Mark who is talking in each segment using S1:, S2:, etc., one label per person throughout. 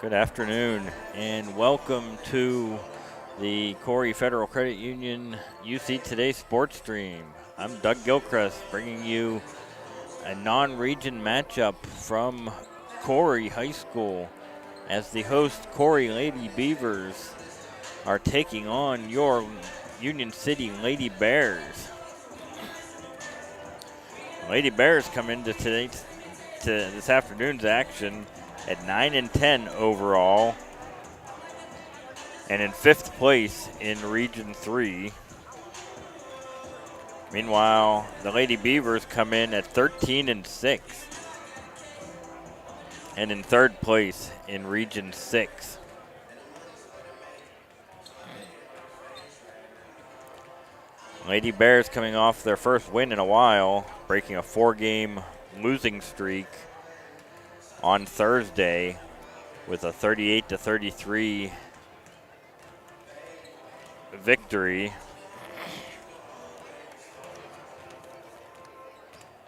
S1: Good afternoon and welcome to the Corry Federal Credit Union UC Today Sports Stream. I'm Doug Gilchrist bringing you a non-region matchup from Corry High School as the host Corry Lady Beavers are taking on your Union City Lady Bears. Lady Bears come into this afternoon's action at 9-10 overall and in 5th place in Region 3. Meanwhile, the Lady Beavers come in at 13-6 and in 3rd place in Region 6. Lady Bears coming off their first win in a while, breaking a 4-game losing streak on Thursday with a 38-33 victory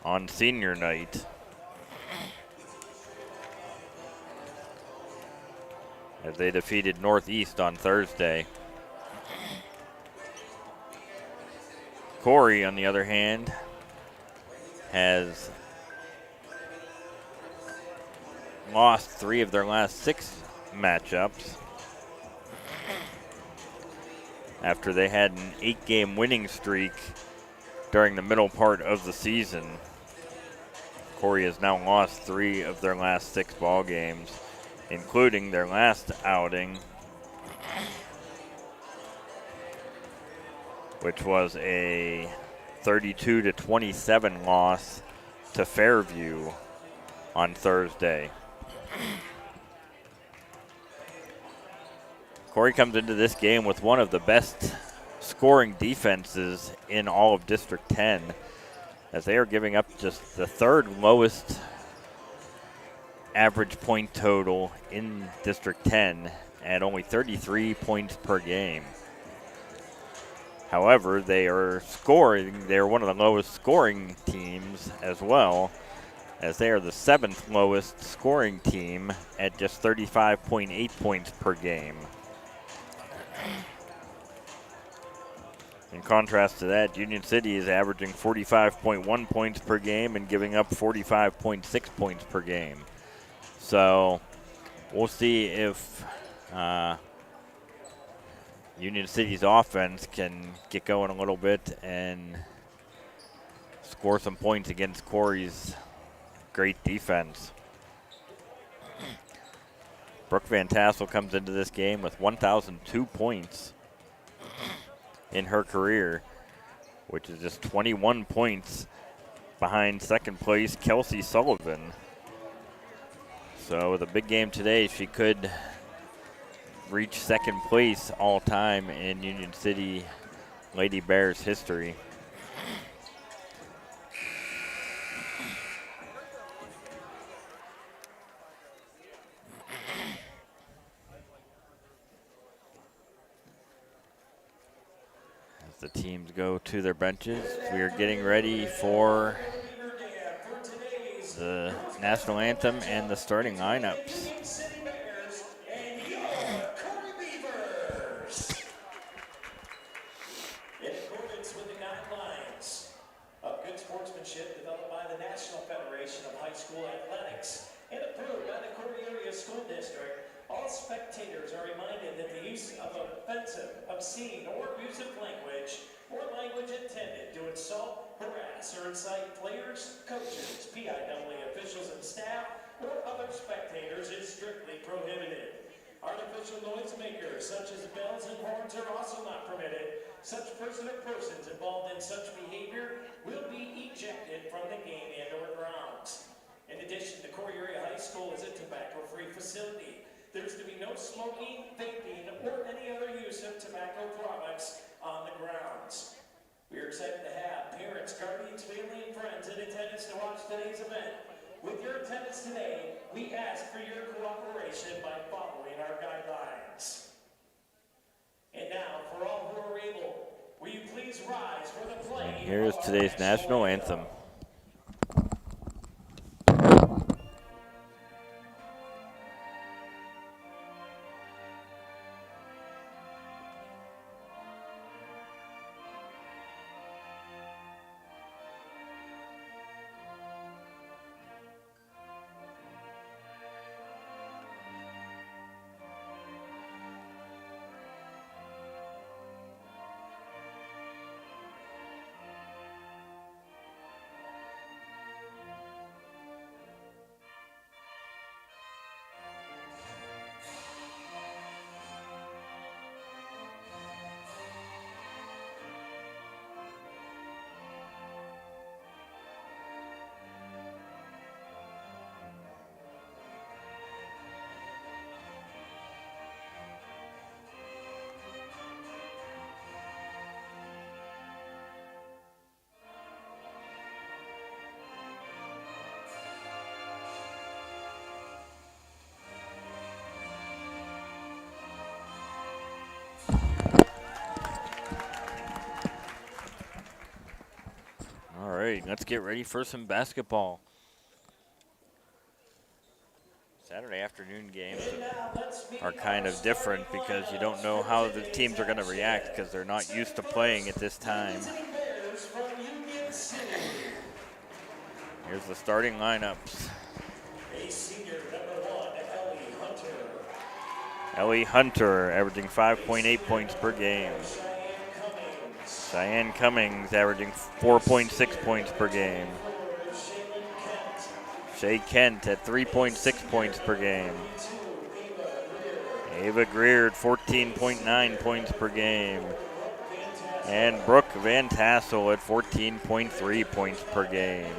S1: on senior night. As they defeated Northeast on Thursday. Corry, on the other hand, has lost 3 of their last 6 matchups after they had an 8-game winning streak during the middle part of the season. Corry has now lost 3 of their last 6 ball games, including their last outing, which was a 32-27 loss to Fairview on Thursday. Corry comes into this game with one of the best scoring defenses in all of District 10, as they are giving up just the 3rd lowest average point total in District 10 at only 33 points per game. However, they are one of the lowest scoring teams as well, as they are the 7th lowest scoring team at just 35.8 points per game. In contrast to that, Union City is averaging 45.1 points per game and giving up 45.6 points per game. So we'll see if Union City's offense can get going a little bit and score some points against Corry's great defense. Brooke Van Tassel comes into this game with 1,002 points in her career, which is just 21 points behind 2nd place Kelsey Sullivan. So with a big game today, she could reach 2nd place all time in Union City Lady Bears history. The teams go to their benches. We are getting ready for the national anthem and the starting lineups.
S2: In accordance with the guidelines of good sportsmanship developed by the National Federation of High School Athletics and approved by the Corry Area School District, all spectators are reminded that the use of offensive, obscene, or abusive language, or language intended to insult, harass, or incite players, coaches, PIAA officials and staff, or other spectators is strictly prohibited. Artificial noisemakers such as bells and horns are also not permitted. Such person or persons involved in such behavior will be ejected from the game and/or grounds. In addition, the Corry Area High School is a tobacco-free facility. There's to be no smoking, vaping, or any other use of tobacco products on the grounds. We are excited to have parents, guardians, family, and friends in attendance to watch today's event. With your attendance today, we ask for your cooperation by following our guidelines. And now, for all who are able, will you please rise for the playing?
S1: And here's today's national anthem. right, let's get ready for some basketball. Saturday afternoon games are kind of different because you don't know how the teams are going to react because they're not used to playing at this time. Here's the starting lineups. Ellie Hunter averaging 5.8 points per game. Cheyenne Cummings averaging 4.6 points per game. Shay Kent at 3.6 points per game. Ava Greer at 14.9 points per game. And Brooke Van Tassel at 14.3 points per game.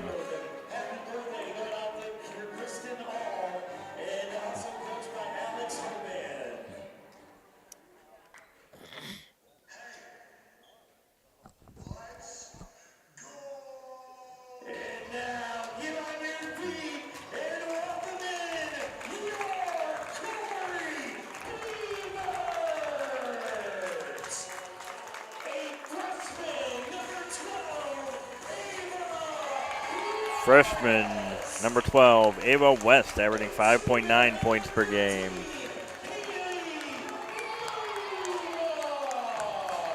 S1: Freshman number 12, Ava West, averaging 5.9 points per game.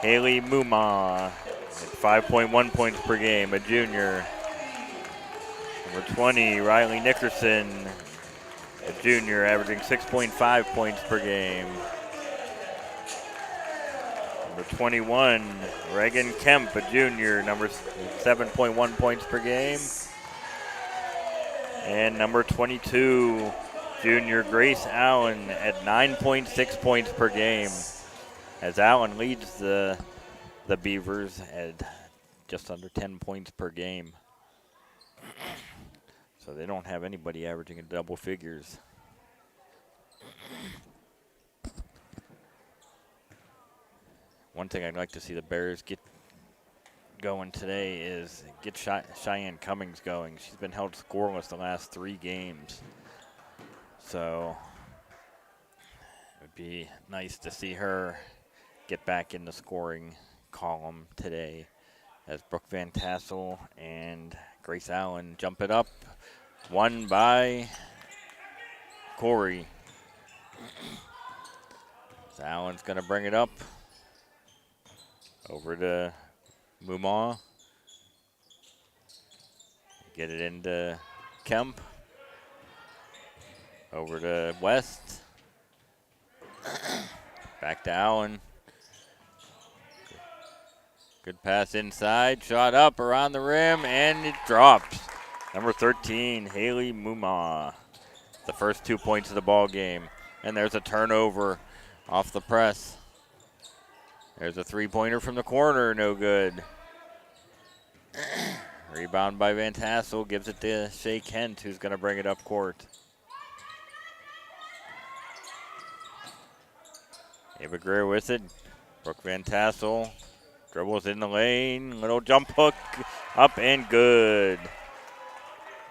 S1: Haley Muma at 5.1 points per game, a junior. Number 20, Riley Nickerson, a junior, averaging 6.5 points per game. Number 21, Reagan Kemp, a junior, number 7.1 points per game. And number 22, junior Grace Allen at 9.6 points per game, as Allen leads the Beavers at just under 10 points per game. So they don't have anybody averaging in double figures. One thing I'd like to see the Bears get going today is get Cheyenne Cummings going. She's been held scoreless the last 3 games. So it would be nice to see her get back in the scoring column today as Brooke Van Tassel and Grace Allen jump it up. Won by Corry. So Allen's going to bring it up over to Muma. Get it into Kemp. Over to West. Back to Allen. Good pass inside. Shot up around the rim, and it drops. Number 13, Haley Muma. The first 2 points of the ball game. And there's a turnover off the press. There's a 3-pointer from the corner, no good. Rebound by Van Tassel, gives it to Shay Kent, who's going to bring it up court. Ava Greer with it. Brooke Van Tassel dribbles in the lane. Little jump hook, up and good.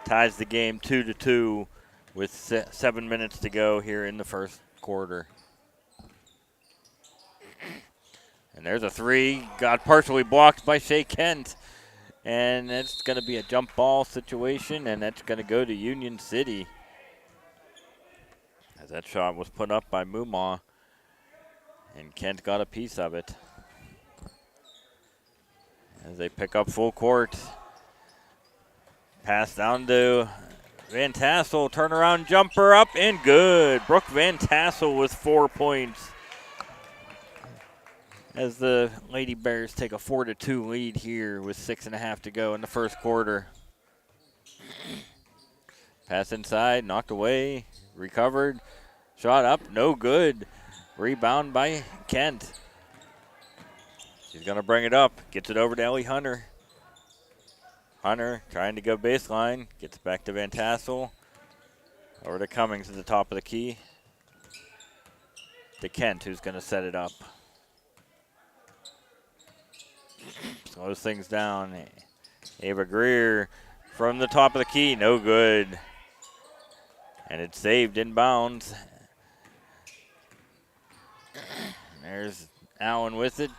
S1: Ties the game 2-2 with 7 minutes to go here in the first quarter. And there's a 3, got partially blocked by Shay Kent. And it's going to be a jump ball situation, and that's going to go to Union City. As that shot was put up by Muma, and Kent got a piece of it. As they pick up full court. Pass down to Van Tassel, turnaround jumper up and good. Brooke Van Tassel with 4 points. As the Lady Bears take a 4-2 lead here with 6.5 to go in the first quarter. Pass inside, knocked away, recovered, shot up, no good. Rebound by Kent. She's going to bring it up, gets it over to Ellie Hunter. Hunter trying to go baseline, gets back to Van Tassel. Over to Cummings at the top of the key. To Kent, who's going to set it up. Slows things down. Ava Greer from the top of the key, no good. And it's saved inbounds. There's Allen with it.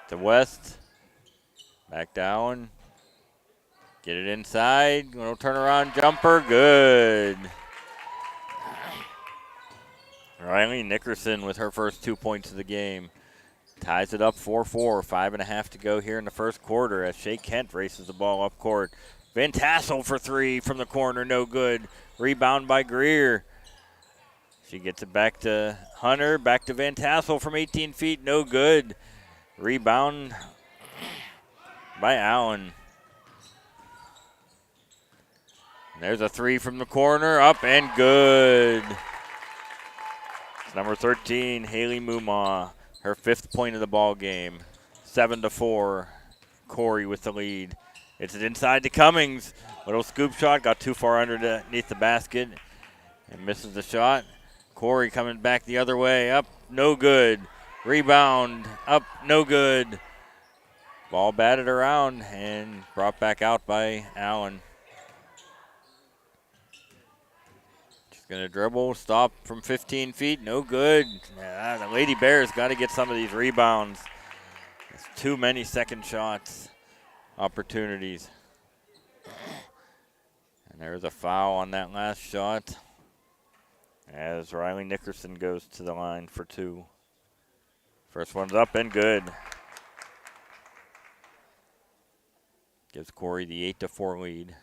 S1: To West. Back to Allen. Get it inside. Little turnaround jumper. Good. Riley Nickerson with her first 2 points of the game. Ties it up 4-4. 5.5 to go here in the first quarter as Shea Kent races the ball up court. Van Tassel for three from the corner. No good. Rebound by Greer. She gets it back to Hunter. Back to Van Tassel from 18 feet. No good. Rebound by Allen. There's a three from the corner, up and good. It's number 13, Haley Mumaw, her 5th point of the ball game. 7-4, Corry with the lead. It's inside to Cummings. Little scoop shot, got too far underneath the basket and misses the shot. Corry coming back the other way, up, no good. Rebound, up, no good. Ball batted around and brought back out by Allen. Going to dribble, stop from 15 feet, no good. The Lady Bears got to get some of these rebounds. It's too many second shots opportunities. And there's a foul on that last shot as Riley Nickerson goes to the line for two. First one's up and good. Gives Corry the 8-4 lead.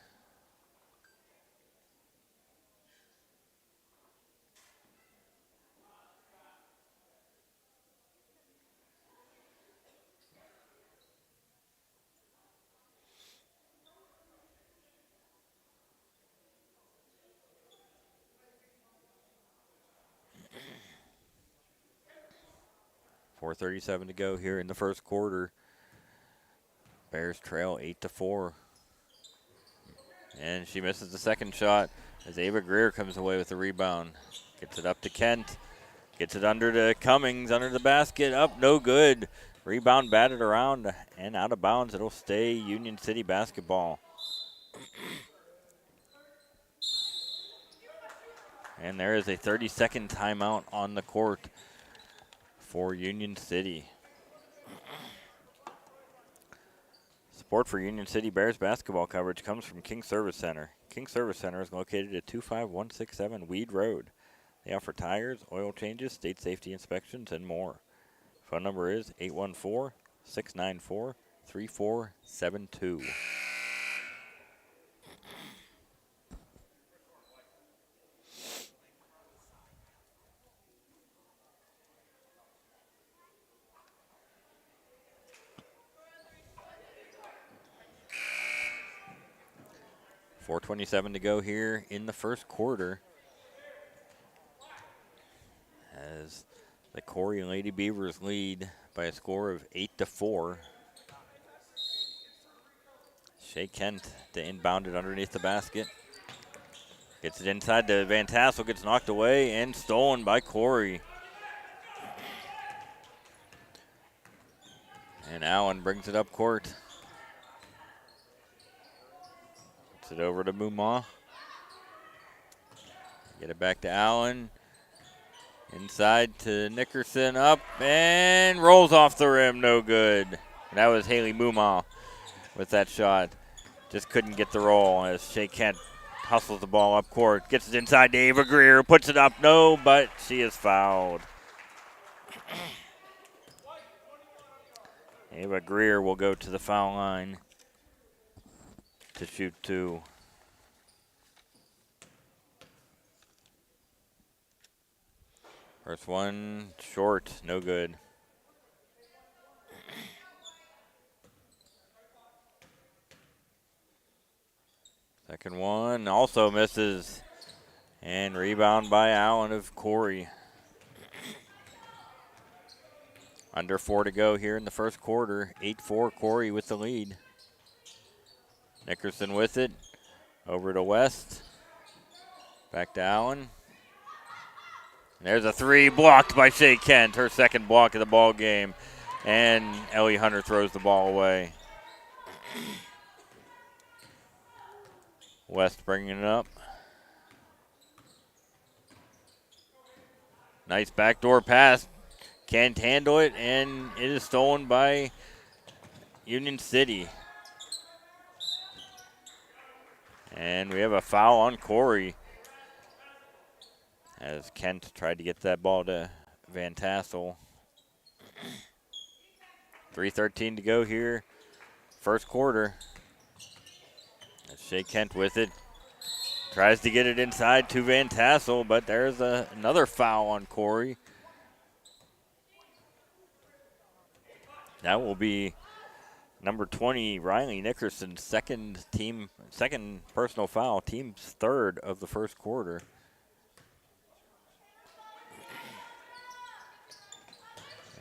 S1: .437 to go here in the first quarter. Bears trail 8-4. And she misses the second shot as Ava Greer comes away with the rebound. Gets it up to Kent. Gets it under to Cummings, under the basket. Up, no good. Rebound batted around and out of bounds. It'll stay Union City basketball. And there is a 30-second timeout on the court for Union City. Support for Union City Bears basketball coverage comes from King Service Center. King Service Center is located at 25167 Weed Road. They offer tires, oil changes, state safety inspections, and more. Phone number is 814-694-3472. .427 to go here in the first quarter as the Corry and Lady Beavers lead by a score of 8-4. Shea Kent to inbound it underneath the basket. Gets it inside to Van Tassel, gets knocked away and stolen by Corry. And Allen brings it up court. It over to Mumaw. Get it back to Allen. Inside to Nickerson, up and rolls off the rim, no good. And that was Haley Mumaw with that shot. Just couldn't get the roll as Shea Kent hustles the ball up court. Gets it inside to Ava Greer, puts it up, no, but she is fouled. Ava Greer will go to the foul line to shoot two. First one, short, no good. Second one also misses. And rebound by Allen of Corry. Under 4 to go here in the first quarter. 8-4 Corry with the lead. Nickerson with it. Over to West. Back to Allen. There's a three blocked by Shea Kent, her second block of the ball game. And Ellie Hunter throws the ball away. West bringing it up. Nice backdoor pass. Can't handle it, and it is stolen by Union City. And we have a foul on Corry as Kent tried to get that ball to Van Tassel. 3:13 to go here, first quarter. Shea Kent with it. Tries to get it inside to Van Tassel, but there's another foul on Corry. That will be number 20, Riley Nickerson's second personal foul, team's third of the first quarter.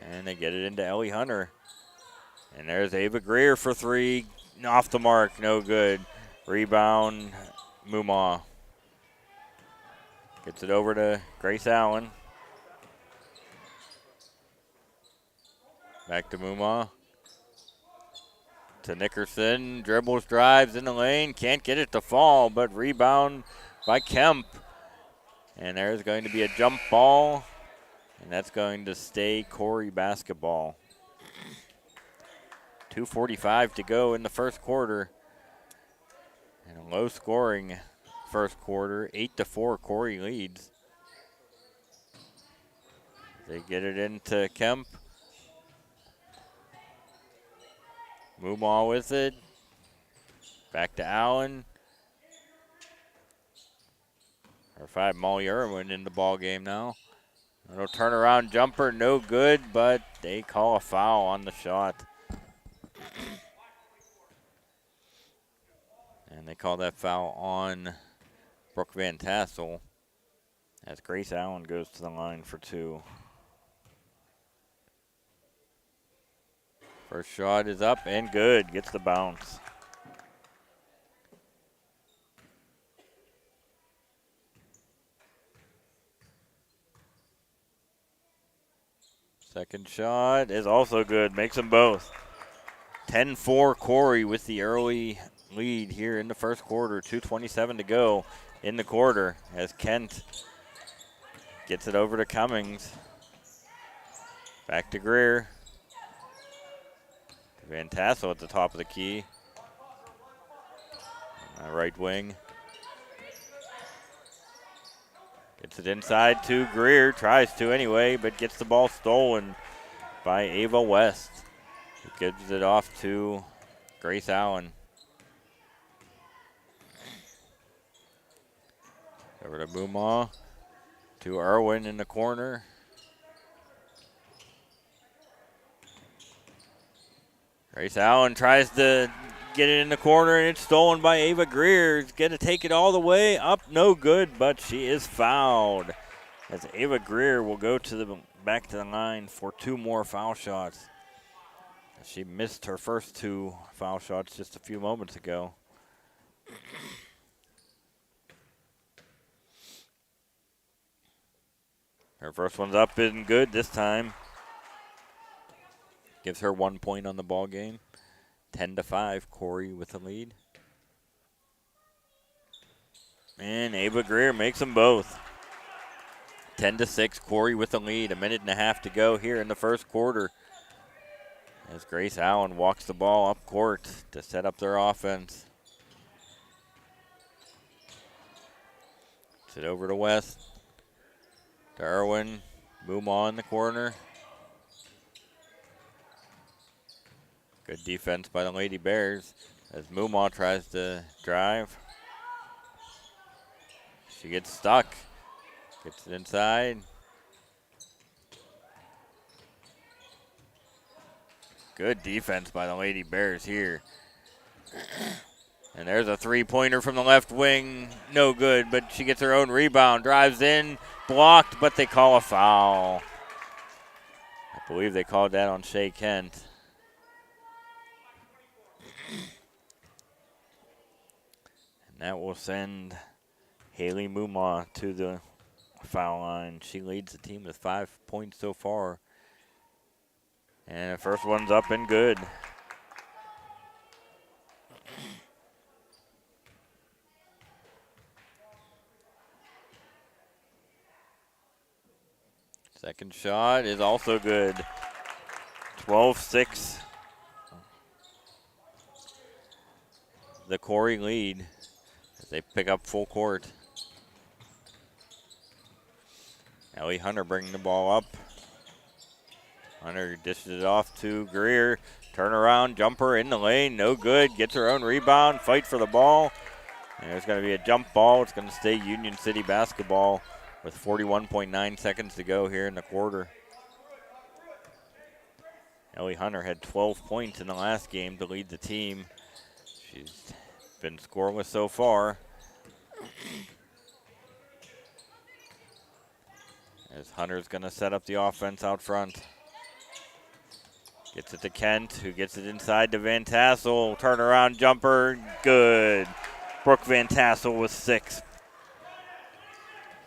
S1: And they get it into Ellie Hunter. And there's Ava Greer for three, off the mark, no good. Rebound, Mumaw. Gets it over to Grace Allen. Back to Mumaw. To Nickerson, dribbles, drives in the lane, can't get it to fall, but rebound by Kemp. And there's going to be a jump ball, and that's going to stay Corry basketball. 2:45 to go in the first quarter. And a low scoring first quarter, 8-4 Corry leads. They get it into Kemp. Mumaw with it. Back to Allen. Number 5, Molly Irwin in the ball game now. Little turnaround jumper, no good, but they call a foul on the shot. And they call that foul on Brooke Van Tassel as Grace Allen goes to the line for two. First shot is up and good, gets the bounce. Second shot is also good, makes them both. 10-4 Corry with the early lead here in the first quarter. 2:27 to go in the quarter as Kent gets it over to Cummings. Back to Greer. Van Tassel at the top of the key. Right wing. Gets it inside to Greer. Tries to anyway, but gets the ball stolen by Ava West. Who gives it off to Grace Allen. Over to Mumaw. To Irwin in the corner. Grace Allen tries to get it in the corner, and it's stolen by Ava Greer. Is going to take it all the way up, no good, but she is fouled. As Ava Greer will go to the back to the line for two more foul shots. She missed her first two foul shots just a few moments ago. Her first one's up and good this time. Gives her 1 point on the ball game. 10-5, Corry with the lead. And Ava Greer makes them both. 10-6, Corry with the lead. 1.5 minutes to go here in the first quarter. As Grace Allen walks the ball up court to set up their offense. It's it over to West. To Irwin. Mumaw in the corner. Good defense by the Lady Bears as Mumaw tries to drive. She gets stuck. Gets it inside. Good defense by the Lady Bears here. And there's a three-pointer from the left wing. No good, but she gets her own rebound. Drives in, blocked, but they call a foul. I believe they called that on Shea Kent. And that will send Haley Mumaw to the foul line. She leads the team with 5 points so far. And the first one's up and good. Second shot is also good. 12-6. The Corry lead. they pick up full court. Ellie Hunter bringing the ball up. Hunter dishes it off to Greer. Turnaround jumper in the lane, no good. Gets her own rebound, fight for the ball. And there's going to be a jump ball. It's going to stay Union City basketball with 41.9 seconds to go here in the quarter. Ellie Hunter had 12 points in the last game to lead the team. She's been scoreless so far. As Hunter's going to set up the offense out front. Gets it to Kent, who gets it inside to Van Tassel. Turnaround jumper, good. Brooke Van Tassel with 6.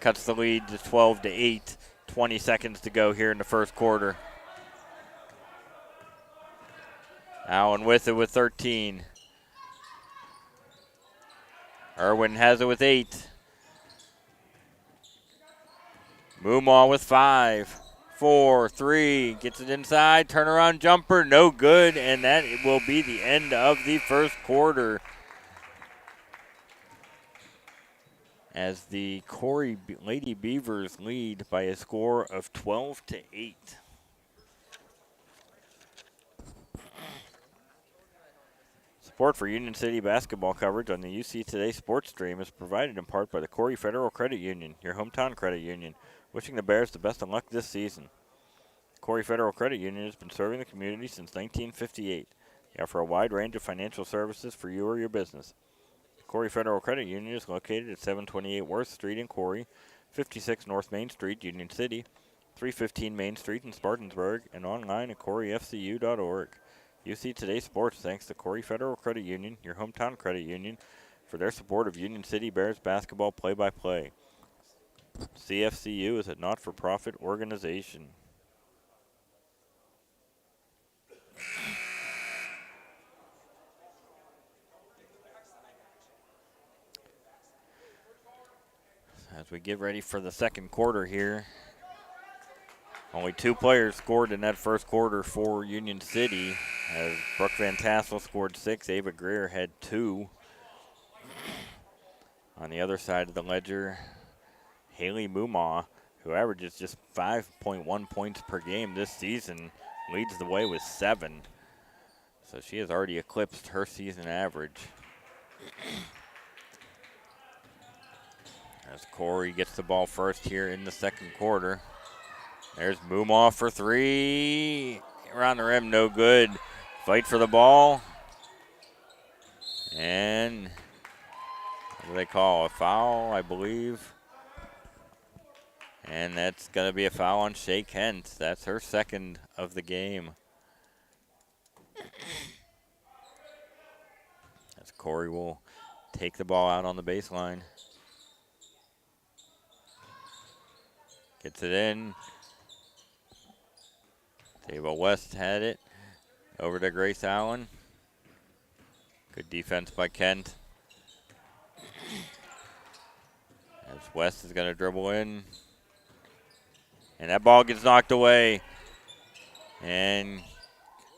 S1: Cuts the lead to 12-8. 20 seconds to go here in the first quarter. Allen with it with 13. Irwin has it with 8. Moomaw with 5. 4, 3, gets it inside, turnaround jumper, no good, and that will be the end of the first quarter. As the Corry Lady Beavers lead by a score of 12-8. Support for Union City basketball coverage on the UC Today sports stream is provided in part by the Corry Federal Credit Union, your hometown credit union. Wishing the Bears the best of luck this season. Corry Federal Credit Union has been serving the community since 1958. They offer a wide range of financial services for you or your business. The Corry Federal Credit Union is located at 728 Worth Street in Corry, 56 North Main Street, Union City, 315 Main Street in Spartansburg, and online at corryfcu.org. UC Today Sports thanks to Corry Federal Credit Union, your hometown credit union, for their support of Union City Bears basketball play-by-play. CFCU is a not-for-profit organization. As we get ready for the second quarter here, only 2 players scored in that first quarter for Union City, as Brooke Van Tassel scored 6, Ava Greer had 2. On the other side of the ledger, Haley Moomaw, who averages just 5.1 points per game this season, leads the way with 7. So she has already eclipsed her season average. As Corry gets the ball first here in the second quarter. There's Moomaw for 3. Around the rim, no good. Fight for the ball. And what do they call? A foul, I believe. And that's going to be a foul on Shea Kent. That's her second of the game. As Corry will take the ball out on the baseline. Gets it in. Table West had it. Over to Grace Allen. Good defense by Kent. As West is going to dribble in. And that ball gets knocked away. And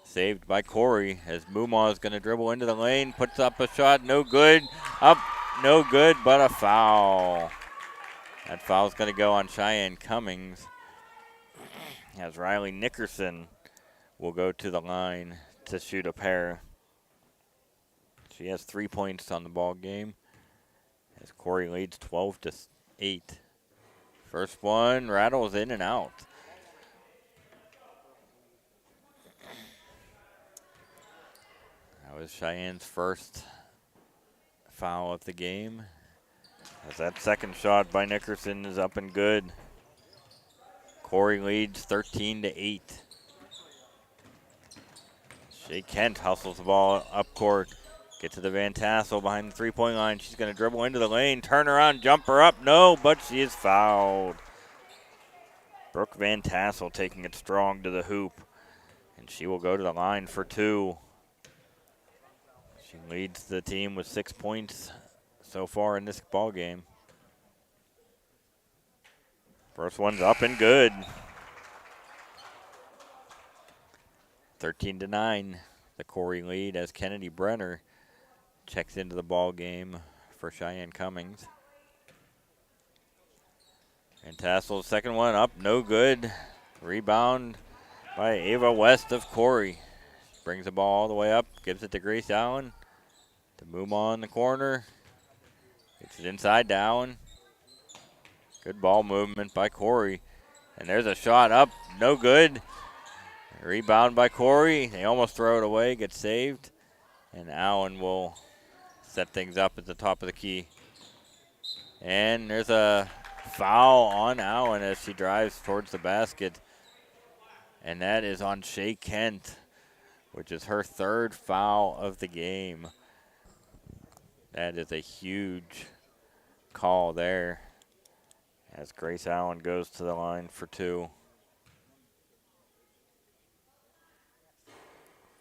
S1: saved by Corry as Moomaw is going to dribble into the lane. Puts up a shot. No good. Up. No good, but a foul. That foul is going to go on Cheyenne Cummings. As Riley Nickerson will go to the line to shoot a pair. She has 3 points on the ball game. As Corry leads 12-8. First one rattles in and out. That was Cheyenne's first foul of the game. As that second shot by Nickerson is up and good. Corry leads 13-8. Shea Kent hustles the ball up court. Get to the Van Tassel behind the three-point line. She's going to dribble into the lane. Turn around, jumper up. No, but she is fouled. Brooke Van Tassel taking it strong to the hoop. And she will go to the line for 2. She leads the team with 6 points so far in this ball game. First one's up and good. 13-9, the Corry lead as Kennedy Brenner checks into the ball game for Cheyenne Cummings. And Tassel, second one up, no good. Rebound by Ava West of Corry. Brings the ball all the way up, gives it to Grace Allen. To move on the corner. Gets it inside to Allen. Good ball movement by Corry. And there's a shot up, no good. Rebound by Corry. They almost throw it away, gets saved. And Allen will set things up at the top of the key. And there's a foul on Allen as she drives towards the basket. And that is on Shea Kent, which is her third foul of the game. That is a huge call there as Grace Allen goes to the line for two.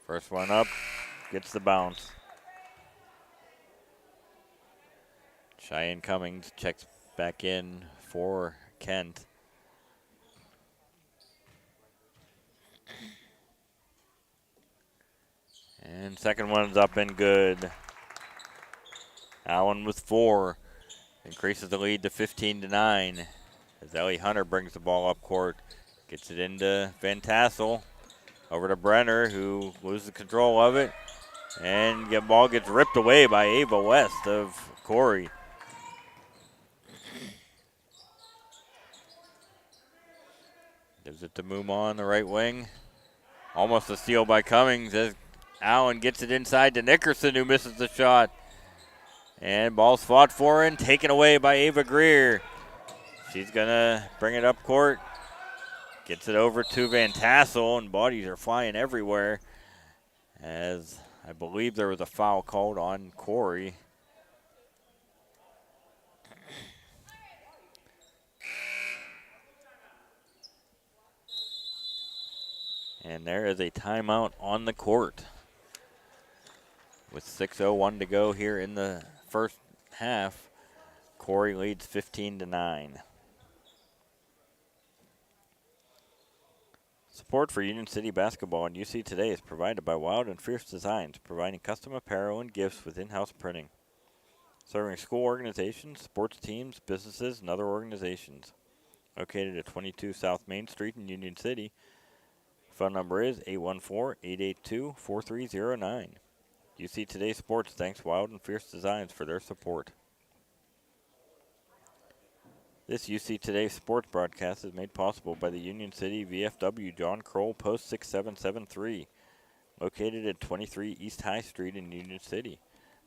S1: First one up, gets the bounce. Cheyenne Cummings checks back in for Kent. And second one's up and good. Allen with 4. Increases the lead to 15-9 as Ellie Hunter brings the ball up court. Gets it into Van Tassel. Over to Brenner, who loses control of it. And the ball gets ripped away by Ava West of Corry. Gives it to Mooma on the right wing. Almost a steal by Cummings as Allen gets it inside to Nickerson, who misses the shot. And ball's fought for and taken away by Ava Greer. She's going to bring it up court. Gets it over to Van Tassel, and bodies are flying everywhere as I believe there was a foul called on Corry. And there is a timeout on the court with 6:01 to go here in the first half. Corry leads 15-9. Support for Union City Basketball and UC Today is provided by Wild and Fierce Designs, providing custom apparel and gifts with in-house printing. Serving school organizations, sports teams, businesses, and other organizations. Located at 22 South Main Street in Union City. Phone number is 814-882-4309. UC Today Sports thanks Wild and Fierce Designs for their support. This UC Today sports broadcast is made possible by the Union City VFW John Kroll Post 6773, located at 23 East High Street in Union City.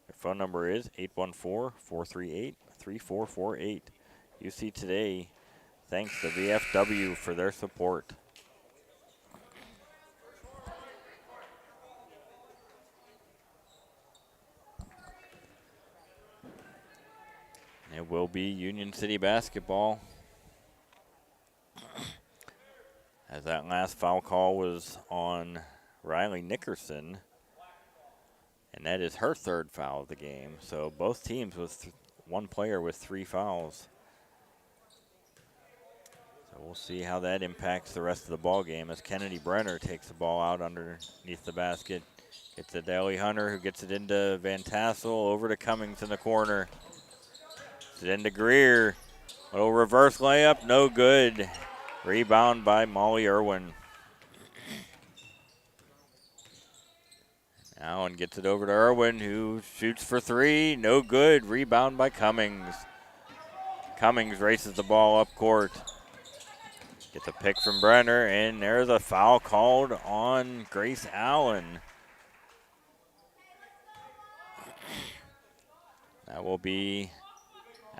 S1: Their phone number is 814-438-3448. UC Today thanks the VFW for their support. It will be Union City basketball. As that last foul call was on Riley Nickerson. And that is her third foul of the game. So both teams with one player with 3 fouls. So we'll see how that impacts the rest of the ball game as Kennedy Brenner takes the ball out underneath the basket. Gets it to Ellie Hunter, who gets it into Van Tassel, over to Cummings in the corner. It into Greer. Little reverse layup, no good. Rebound by Molly Irwin. Allen gets it over to Irwin, who shoots for 3, no good. Rebound by Cummings. Cummings races the ball up court. Gets a pick from Brenner, and there's a foul called on Grace Allen. That will be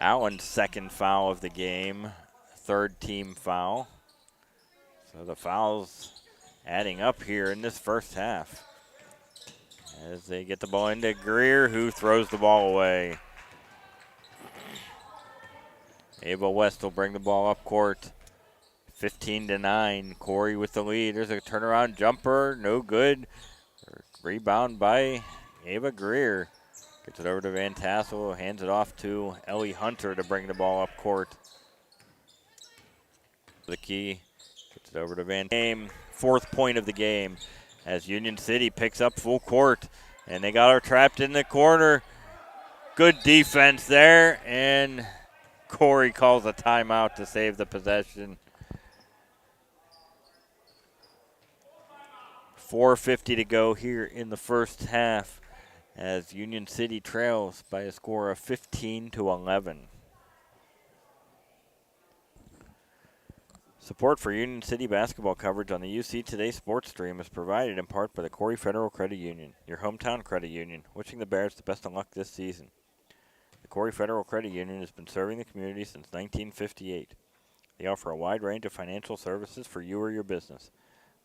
S1: Allen's second foul of the game, third team foul. So the fouls adding up here in this first half as they get the ball into Greer, who throws the ball away. Ava West will bring the ball up court. 15-9, Corry with the lead. There's a turnaround jumper, no good. Rebound by Ava Greer. Gets it over to Van Tassel, hands it off to Ellie Hunter to bring the ball up court. The key, gets it over to Van Tassel. Fourth point of the game as Union City picks up full court. And they got her trapped in the corner. Good defense there, and Corry calls a timeout to save the possession. 4:50 to go here in the first half as Union City trails by a score of 15-11. Support for Union City basketball coverage on the UC Today sports stream is provided in part by the Corry Federal Credit Union, your hometown credit union, wishing the Bears the best of luck this season. The Corry Federal Credit Union has been serving the community since 1958. They offer a wide range of financial services for you or your business.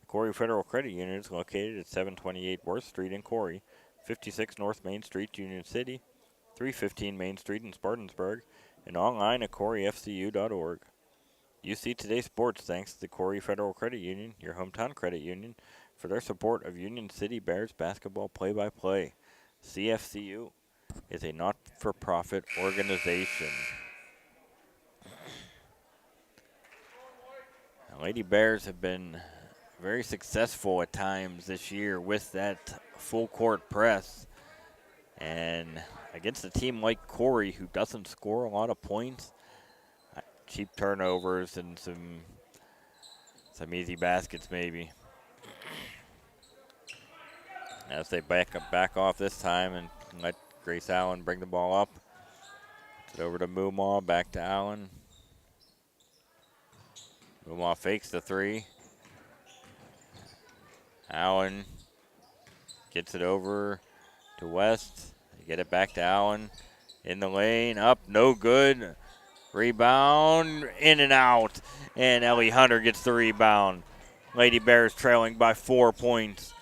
S1: The Corry Federal Credit Union is located at 728 Worth Street in Corry, 56 North Main Street, Union City, 315 Main Street in Spartansburg, and online at corryfcu.org. UC Today Sports thanks to the Corry Federal Credit Union, your hometown credit union, for their support of Union City Bears basketball play-by-play. CFCU is a not-for-profit organization. The Lady Bears have been very successful at times this year with that full-court press. And against a team like Corry, who doesn't score a lot of points, cheap turnovers and some easy baskets maybe. As they back off this time and let Grace Allen bring the ball up. It's over to Moomaw, back to Allen. Moomaw fakes the three. Allen gets it over to West. They get it back to Allen. In the lane, up, no good. Rebound, in and out, and Ellie Hunter gets the rebound. Lady Bears trailing by 4 points.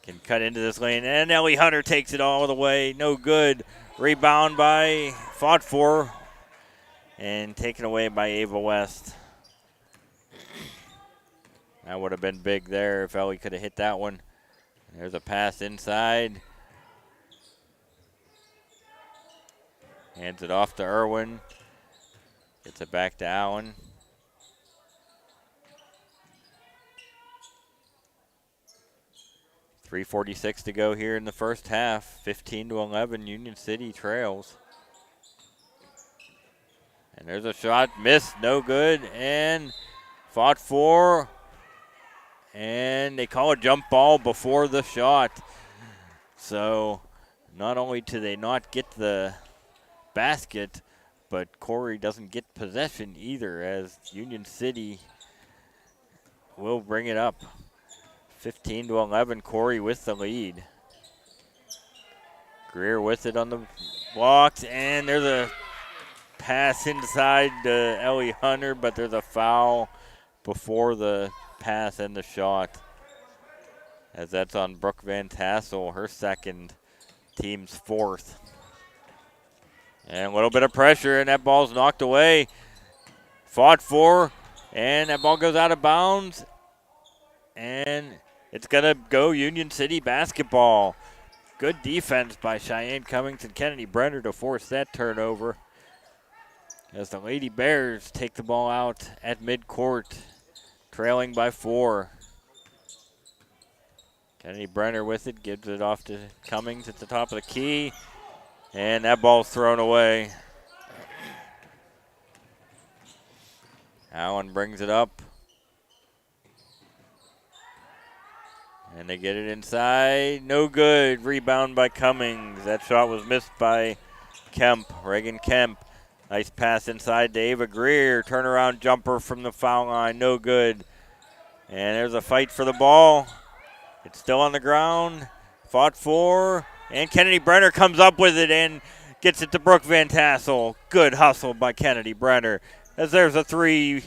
S1: Can cut into this lane, and Ellie Hunter takes it all the way. No good. Rebound fought for, and taken away by Ava West. That would have been big there if Ellie could have hit that one. There's a pass inside. Hands it off to Irwin. Gets it back to Allen. .346 to go here in the first half. 15-11, Union City trails. And there's a shot, missed, no good, and fought for. And they call a jump ball before the shot. So not only do they not get the basket, but Corry doesn't get possession either, as Union City will bring it up. 15-11, Corry with the lead. Greer with it on the blocks, and there's a pass inside to Ellie Hunter, but there's a foul before the pass and the shot, as that's on Brooke Van Tassel, her second, team's fourth. And a little bit of pressure, and that ball's knocked away. Fought for, and that ball goes out of bounds. And it's going to go Union City basketball. Good defense by Cheyenne Cummings and Kennedy Brenner to force that turnover, as the Lady Bears take the ball out at midcourt, trailing by 4. Kennedy Brenner with it, gives it off to Cummings at the top of the key. And that ball's thrown away. Allen brings it up. And they get it inside. No good. Rebound by Cummings. That shot was missed by Kemp, Reagan Kemp. Nice pass inside to Ava Greer. Turnaround jumper from the foul line. No good. And there's a fight for the ball. It's still on the ground. Fought for. And Kennedy Brenner comes up with it and gets it to Brooke Van Tassel. Good hustle by Kennedy Brenner. As there's a three,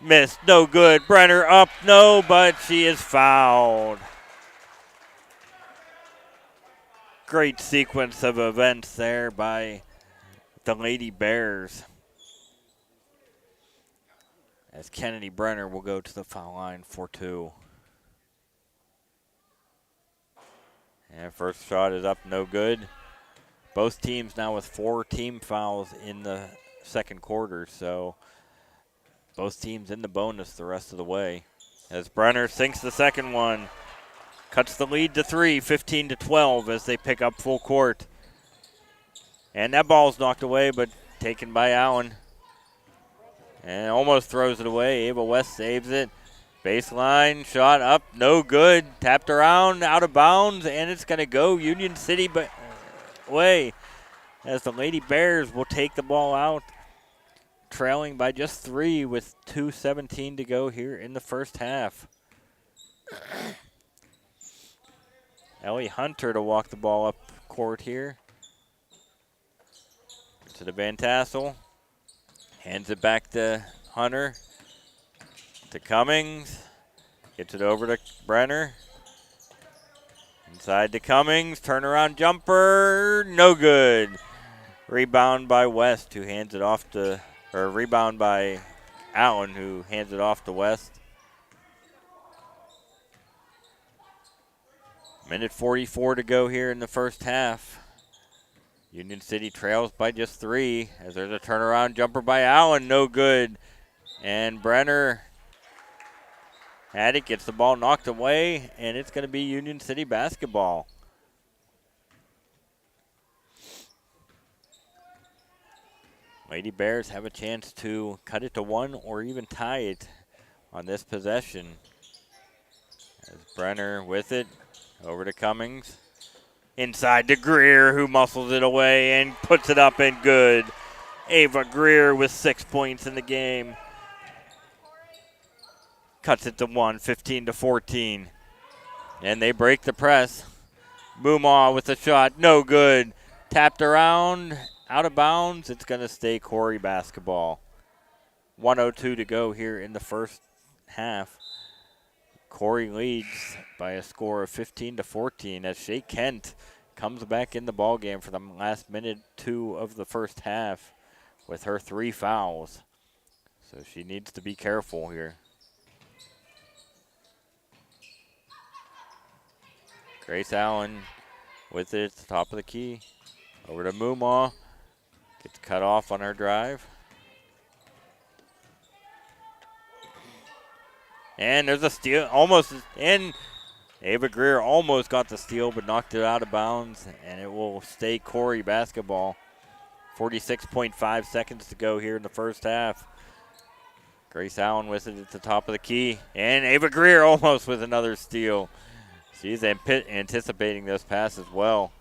S1: missed, no good. Brenner up, no, but she is fouled. Great sequence of events there by the Lady Bears, as Kennedy Brenner will go to the foul line for 2. And first shot is up, no good. Both teams now with 4 team fouls in the second quarter, so both teams in the bonus the rest of the way. As Brenner sinks the second one, cuts the lead to 3, 15-12 as they pick up full court. And that ball's knocked away, but taken by Allen. And almost throws it away. Ava West saves it. Baseline shot up, no good. Tapped around, out of bounds, and it's going to go Union City way as the Lady Bears will take the ball out, trailing by just 3 with 2:17 to go here in the first half. Ellie Hunter to walk the ball up court here. To the Van Tassel. Hands it back to Hunter. To Cummings. Gets it over to Brenner. Inside to Cummings. Turnaround jumper. No good. Rebound by West, who hands it off to, or rebound by Allen, who hands it off to West. Minute 44 to go here in the first half. Union City trails by just 3 as there's a turnaround jumper by Allen, no good. And Brenner had it, gets the ball knocked away, and it's going to be Union City basketball. Lady Bears have a chance to cut it to 1 or even tie it on this possession. As Brenner with it, over to Cummings. Inside to Greer, who muscles it away and puts it up and good. Ava Greer with 6 points in the game. Cuts it to 1, 15-14. And they break the press. Moomaw with a shot, no good. Tapped around, out of bounds. It's going to stay Corry basketball. 1:02 to go here in the first half. Corry leads by a score of 15-14 as Shea Kent comes back in the ballgame for the last minute 2 of the first half with her 3 fouls. So she needs to be careful here. Grace Allen with it at the top of the key. Over to Moomaw. Gets cut off on her drive. And there's a steal, almost, and Ava Greer almost got the steal but knocked it out of bounds, and it will stay Corry basketball. 46.5 seconds to go here in the first half. Grace Allen with it at the top of the key, and Ava Greer almost with another steal. She's anticipating this pass as well.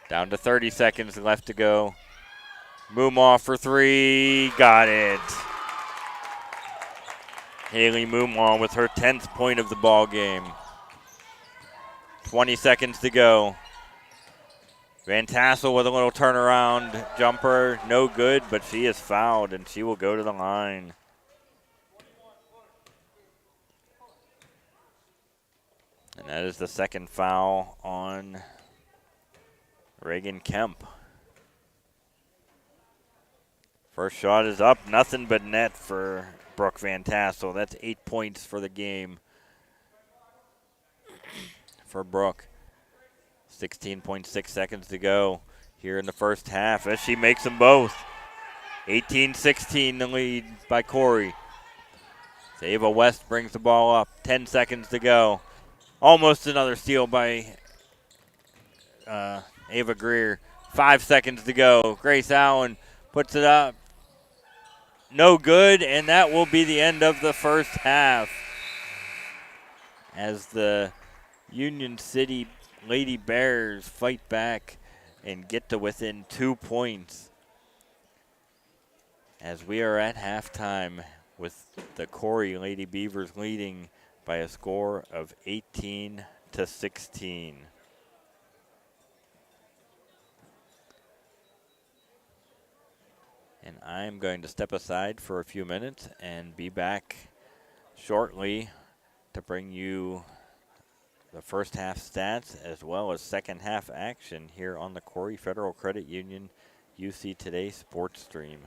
S1: Down to 30 seconds left to go. Moomaw for 3, got it. Haley Moomaw with her 10th point of the ball game. 20 seconds to go. Van Tassel with a little turnaround jumper, no good, but she is fouled and she will go to the line. And that is the second foul on Reagan Kemp. First shot is up, nothing but net for Brooke Van Tassel. That's 8 points for the game for Brooke. 16.6 seconds to go here in the first half as she makes them both. 18-16 the lead by Corry. Ava West brings the ball up. 10 seconds to go. Almost another steal by Ava Greer. 5 seconds to go. Grace Allen puts it up. No good, and that will be the end of the first half as the Union City Lady Bears fight back and get to within 2 points as we are at halftime with the Corry Lady Beavers leading by a score of 18-16. And I'm going to step aside for a few minutes and be back shortly to bring you the first half stats as well as second half action here on the Corry Federal Credit Union UC Today Sports Stream.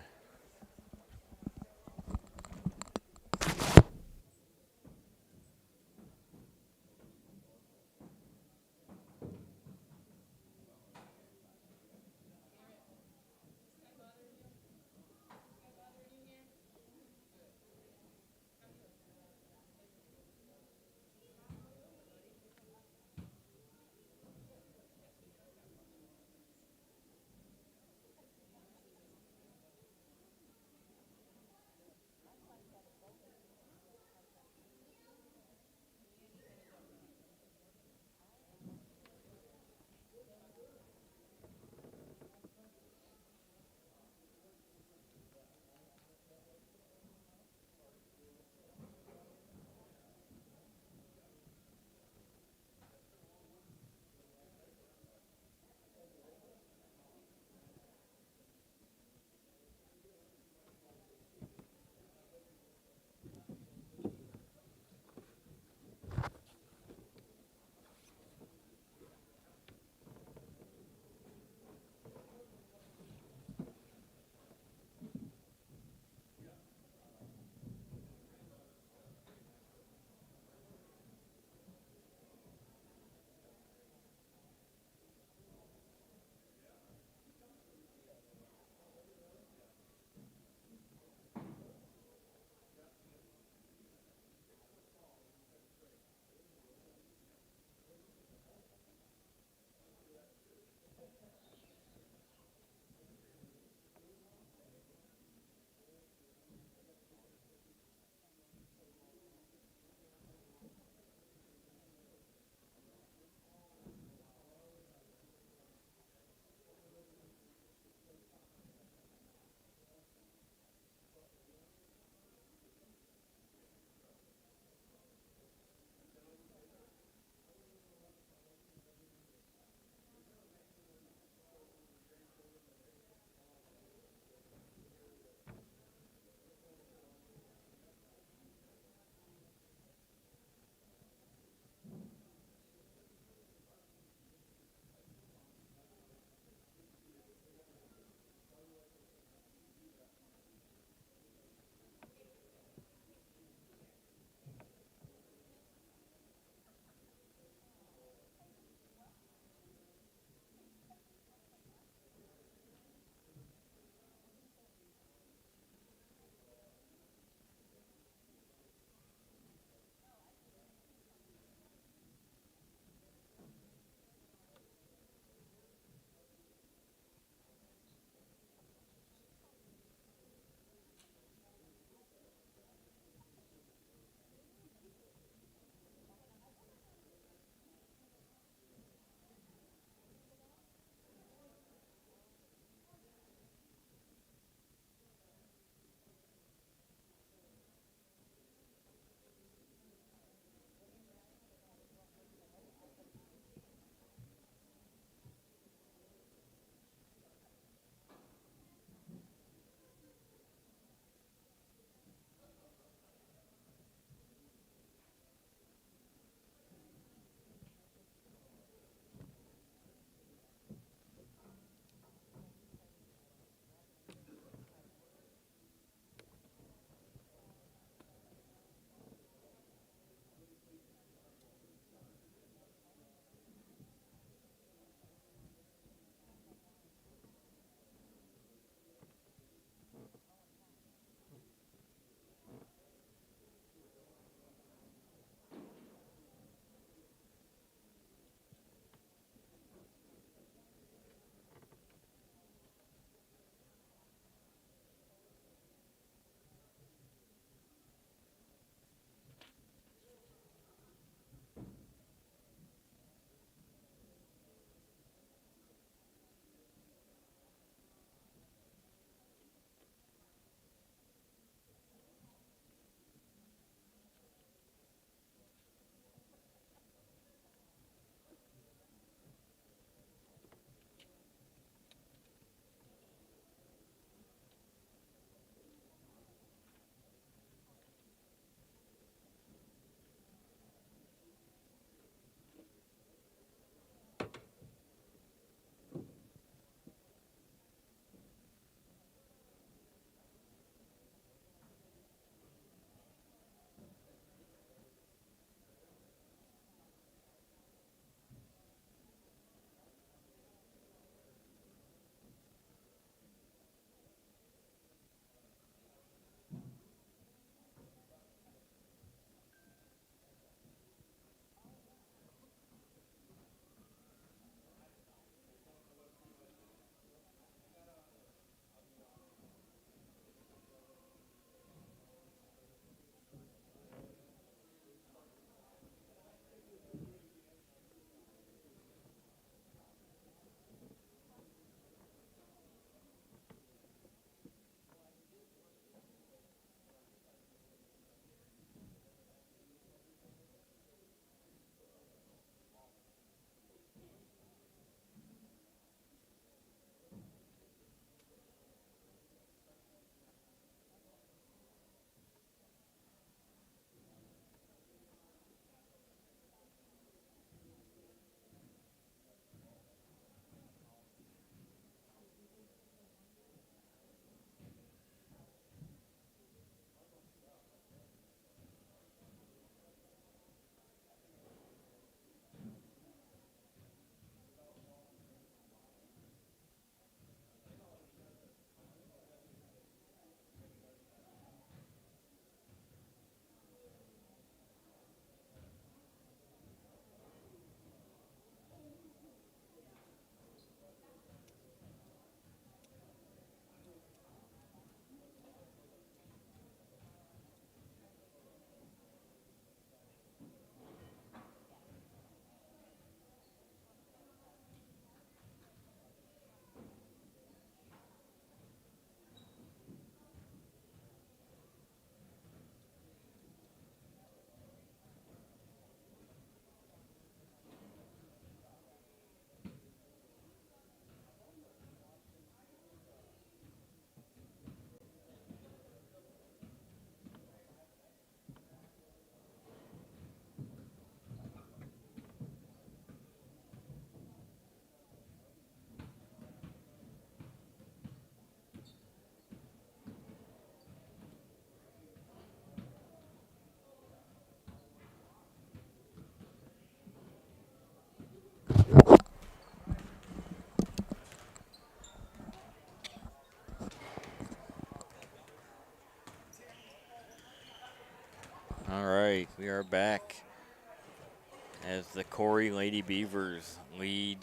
S1: as the Corry Lady Beavers lead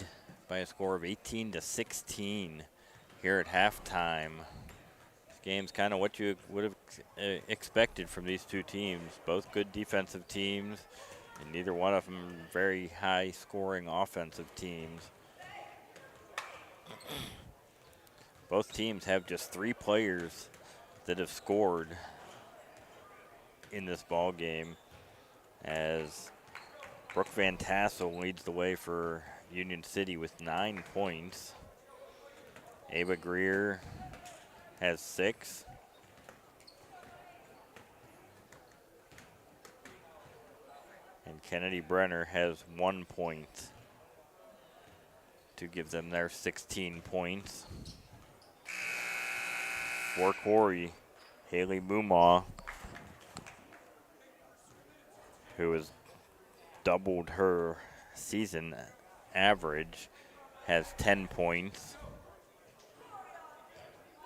S1: by a score of 18-16 here at halftime. This game's kind of what you would have expected from these two teams. Both good defensive teams, and neither one of them very high-scoring offensive teams. Both teams have just 3 players that have scored in this ball game, as Brooke Van Tassel leads the way for Union City with 9 points. Ava Greer has 6. And Kennedy Brenner has 1 point to give them their 16 points. For Corry, Haley Mumaw, who has doubled her season average, has 10 points.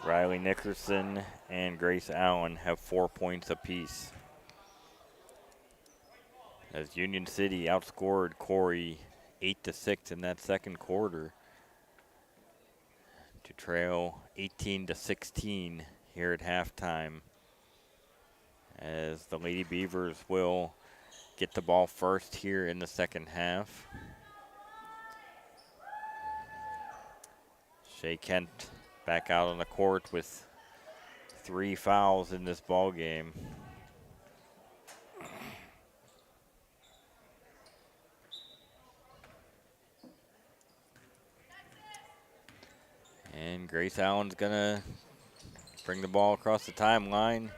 S1: Riley Nickerson and Grace Allen have 4 points apiece, as Union City outscored Corry 8-6 in that second quarter to trail 18-16 here at halftime, as the Lady Beavers will get the ball first here in the second half. Shea Kent back out on the court with 3 fouls in this ball game. And Grace Allen's gonna bring the ball across the timeline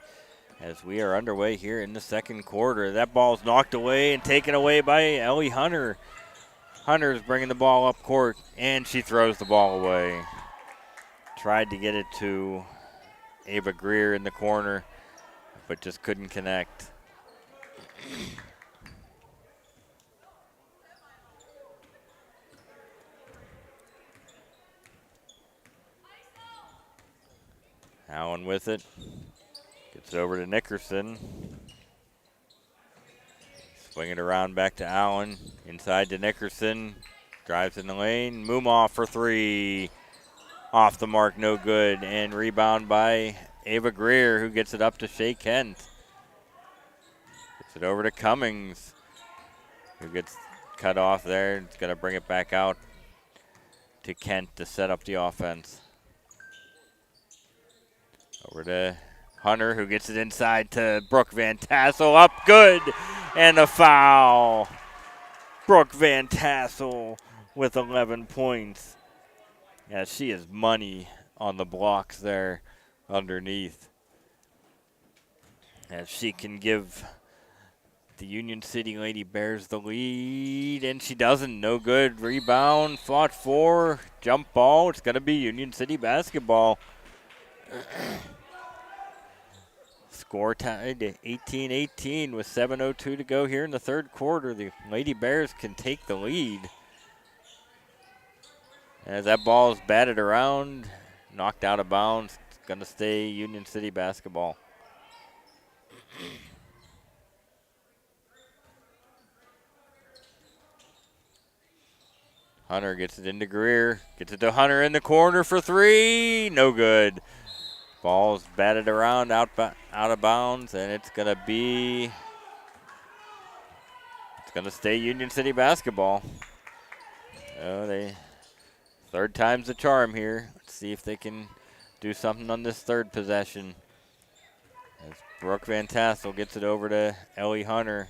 S1: as we are underway here in the second quarter. That ball's knocked away and taken away by Ellie Hunter. Hunter's bringing the ball up court, and she throws the ball away. Tried to get it to Ava Greer in the corner, but just couldn't connect. Allen with it. Gets it over to Nickerson. Swing it around back to Allen. Inside to Nickerson. Drives in the lane. Mumaw for 3. Off the mark, no good. And rebound by Ava Greer, who gets it up to Shea Kent. Gets it over to Cummings, who gets cut off there. It's going to bring it back out to Kent to set up the offense. Over to Hunter, who gets it inside to Brooke Van Tassel. Up good, and a foul. Brooke Van Tassel with 11 points. Yeah, she is money on the blocks there underneath, as she can give the Union City Lady Bears the lead, and she doesn't. No good. Rebound, fought for, jump ball. It's going to be Union City basketball. Score tied 18-18 with 7:02 to go here in the third quarter. The Lady Bears can take the lead, as that ball is batted around, knocked out of bounds. It's going to stay Union City basketball. Hunter gets it into Greer. Gets it to Hunter in the corner for 3. No good. Ball's batted around out of bounds, and it's going to stay Union City basketball. Third time's the charm here. Let's see if they can do something on this third possession, as Brooke Van Tassel gets it over to Ellie Hunter.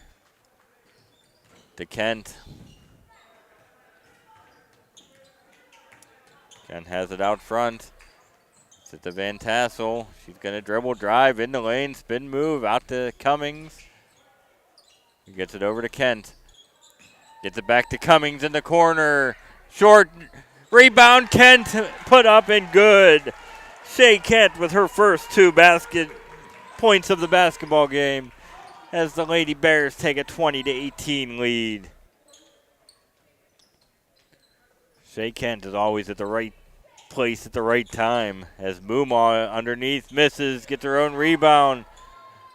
S1: To Kent. Kent has it out front. It's at the Van Tassel. She's going to dribble, drive in the lane, spin move out to Cummings. He gets it over to Kent. Gets it back to Cummings in the corner. Short rebound, Kent put up and good. Shea Kent with her first 2 basket points of the basketball game, as the Lady Bears take a 20-18 lead. Shea Kent is always at the right place at the right time, as Mumaw underneath misses, gets her own rebound,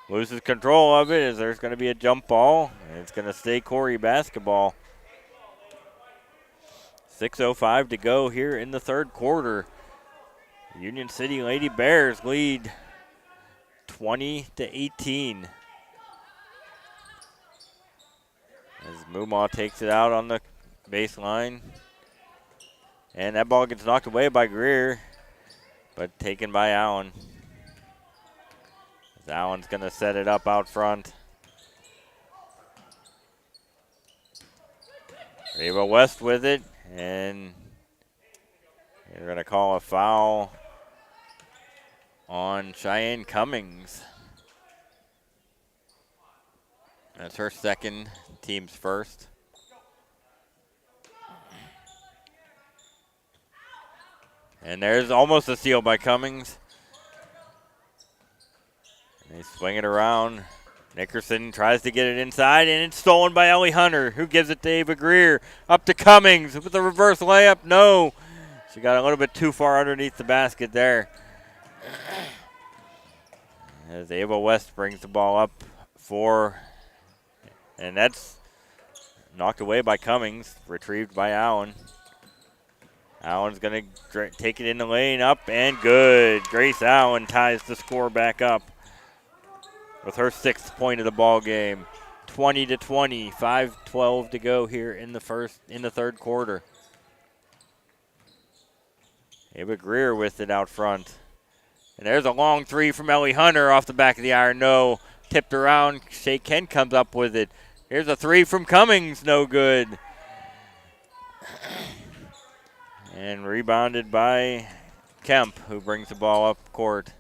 S1: loses control of it, as there's going to be a jump ball, and it's going to stay Corry basketball. 6:05 to go here in the third quarter. Union City Lady Bears lead 20-18. As Mumaw takes it out on the baseline. And that ball gets knocked away by Greer, but taken by Allen. As Allen's going to set it up out front. Ava West with it, and they're going to call a foul on Cheyenne Cummings. That's her second, team's first. And there's almost a steal by Cummings. And they swing it around. Nickerson tries to get it inside, and it's stolen by Ellie Hunter, who gives it to Ava Greer. Up to Cummings with a reverse layup. No. She got a little bit too far underneath the basket there. As Ava West brings the ball up and that's knocked away by Cummings, retrieved by Allen. Allen's going to take it in the lane, up and good. Grace Allen ties the score back up with her 6th point of the ball game. 20-20, 5:12 to go here in the third quarter. Ava Greer with it out front. And there's a long three from Ellie Hunter off the back of the iron. No. Tipped around. Shea Kent comes up with it. Here's a three from Cummings. No good. And rebounded by Kemp, who brings the ball up court.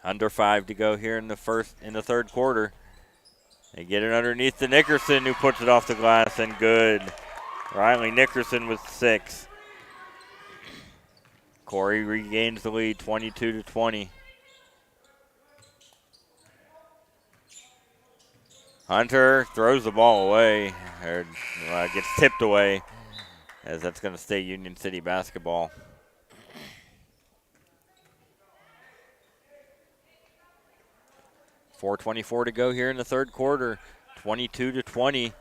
S1: Under 5 to go here in the third quarter. They get it underneath to Nickerson, who puts it off the glass, and good. Riley Nickerson with 6. Corry regains the lead, 22-20. Hunter throws the ball away, or gets tipped away, as that's going to stay Union City basketball. .424 to go here in the third quarter, 22-20,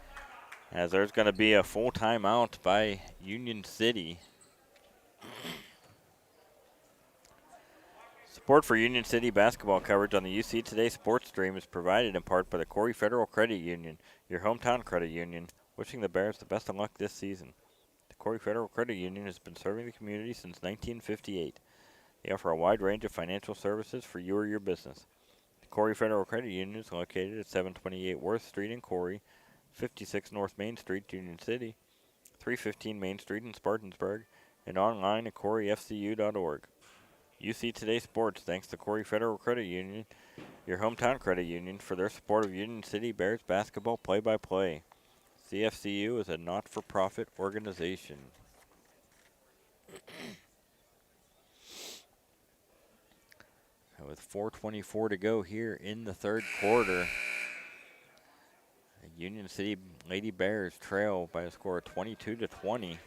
S1: as there's going to be a full timeout by Union City. Support for Union City basketball coverage on the UC Today sports stream is provided in part by the Corry Federal Credit Union, your hometown credit union, wishing the Bears the best of luck this season. The Corry Federal Credit Union has been serving the community since 1958. They offer a wide range of financial services for you or your business. The Corry Federal Credit Union is located at 728 Worth Street in Corry, 56 North Main Street, Union City, 315 Main Street in Spartansburg, and online at corryfcu.org. UC Today Sports thanks the Corry Federal Credit Union, your hometown credit union, for their support of Union City Bears basketball play-by-play. CFCU is a not-for-profit organization. With 4:24 to go here in the third quarter, the Union City Lady Bears trail by a score of 22-20.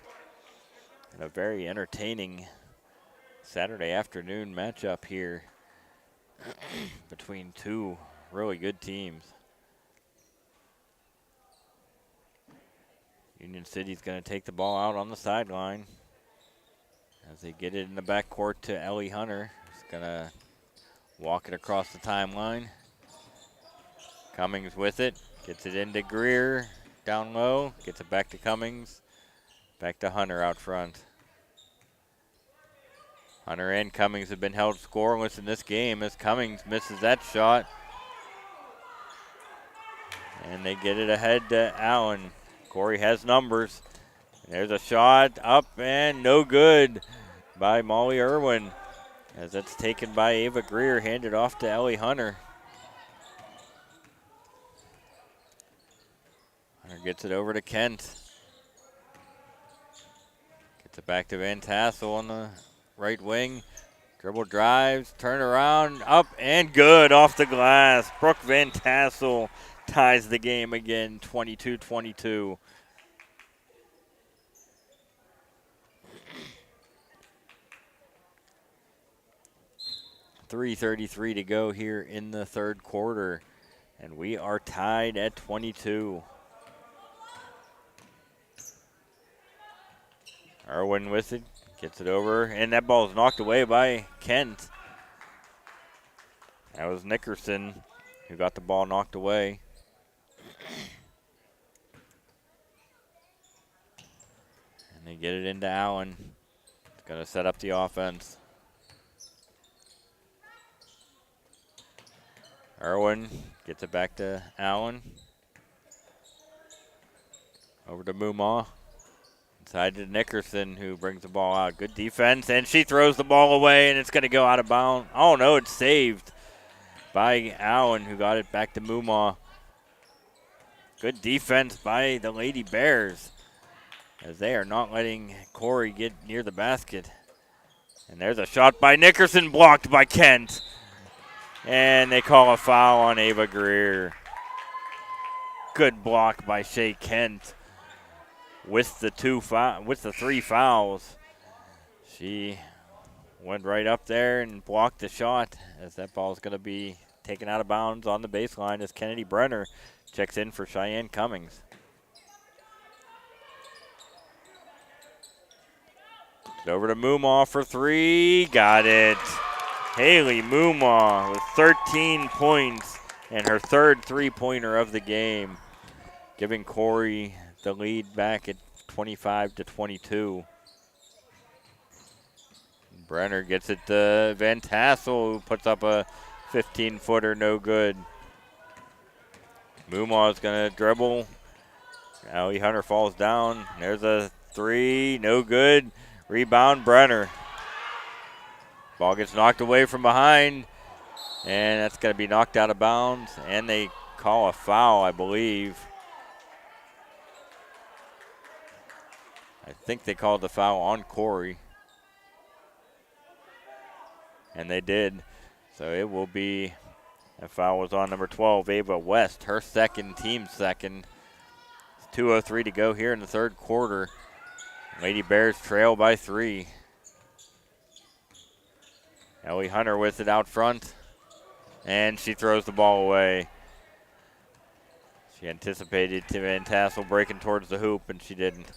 S1: And a very entertaining Saturday afternoon matchup here between two really good teams. Union City's going to take the ball out on the sideline as they get it in the backcourt to Ellie Hunter. She's going to walk it across the timeline. Cummings with it, gets it into Greer down low, gets it back to Cummings, back to Hunter out front. Hunter and Cummings have been held scoreless in this game as Cummings misses that shot. And they get it ahead to Allen. Corry has numbers. There's a shot up and no good by Molly Irwin, as that's taken by Ava Greer, handed off to Ellie Hunter. Hunter gets it over to Kent. Gets it back to Van Tassel on the right wing. Dribble drives, turn around, up and good off the glass. Brooke Van Tassel ties the game again, 22-22. .333 to go here in the third quarter, and we are tied at 22. Irwin with it, gets it over, and that ball is knocked away by Kent. That was Nickerson who got the ball knocked away. And they get it into Allen. It's going to set up the offense. Irwin gets it back to Allen. Over to Mumaw. Inside to Nickerson, who brings the ball out. Good defense, and she throws the ball away, and it's going to go out of bounds. Oh, no, it's saved by Allen, who got it back to Mumaw. Good defense by the Lady Bears, as they are not letting Corry get near the basket. And there's a shot by Nickerson, blocked by Kent. And they call a foul on Ava Greer. Good block by Shea Kent with the three fouls. She went right up there and blocked the shot, as that ball is going to be taken out of bounds on the baseline as Kennedy Brenner checks in for Cheyenne Cummings. Over to Mumaw for three. Got it. Haley Mumaw with 13 points and her third three-pointer of the game, giving Corry the lead back at 25-22. Brenner gets it to Van Tassel, who puts up a 15-footer, no good. Mumaw is going to dribble. Allie Hunter falls down. There's a three, no good. Rebound, Brenner. Ball gets knocked away from behind, and that's going to be knocked out of bounds, and they call a foul, I believe. I think they called the foul on Corry. And they did. So it will be, that foul was on number 12, Ava West, her second, team second. It's 2:03 to go here in the third quarter. Lady Bears trail by 3. Ellie Hunter with it out front, and she throws the ball away. She anticipated Van Tassel breaking towards the hoop, and she didn't.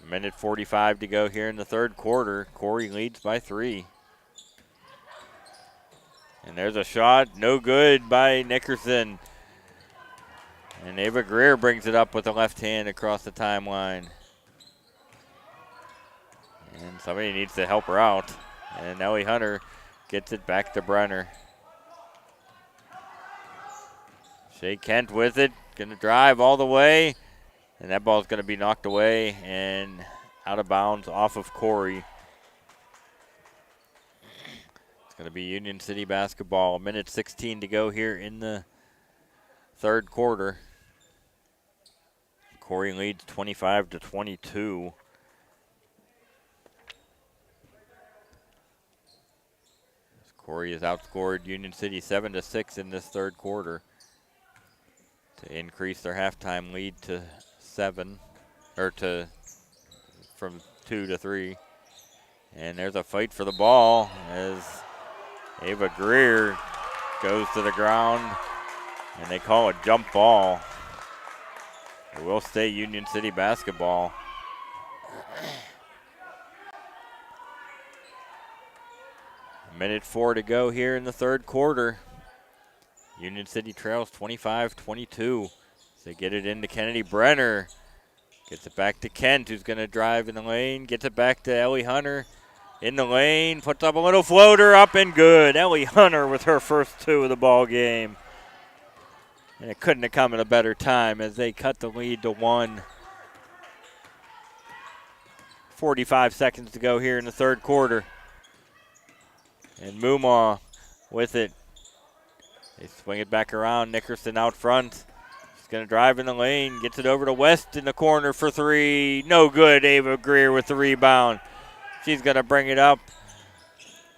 S1: A minute 45 to go here in the third quarter. Corry leads by 3. And there's a shot, no good by Nickerson. And Ava Greer brings it up with the left hand across the timeline. And somebody needs to help her out. And Ellie Hunter gets it back to Brenner. Shea Kent with it, gonna drive all the way. And that ball's gonna be knocked away and out of bounds off of Corry. It's gonna be Union City basketball. A minute 16 to go here in the third quarter. Corry leads 25-22. Corry has outscored Union City 7-6 in this third quarter to increase their halftime lead to 7, or from 2 to 3. And there's a fight for the ball as Ava Greer goes to the ground, and they call a jump ball. It will stay Union City basketball. Minute 4 to go here in the third quarter. Union City trails 25-22. They get it into Kennedy Brenner. Gets it back to Kent, who's going to drive in the lane. Gets it back to Ellie Hunter in the lane. Puts up a little floater, up and good. Ellie Hunter with her first 2 of the ball game. And it couldn't have come at a better time as they cut the lead to 1. 45 seconds to go here in the third quarter. And Mumaw with it. They swing it back around. Nickerson out front. She's going to drive in the lane. Gets it over to West in the corner for 3. No good. Ava Greer with the rebound. She's going to bring it up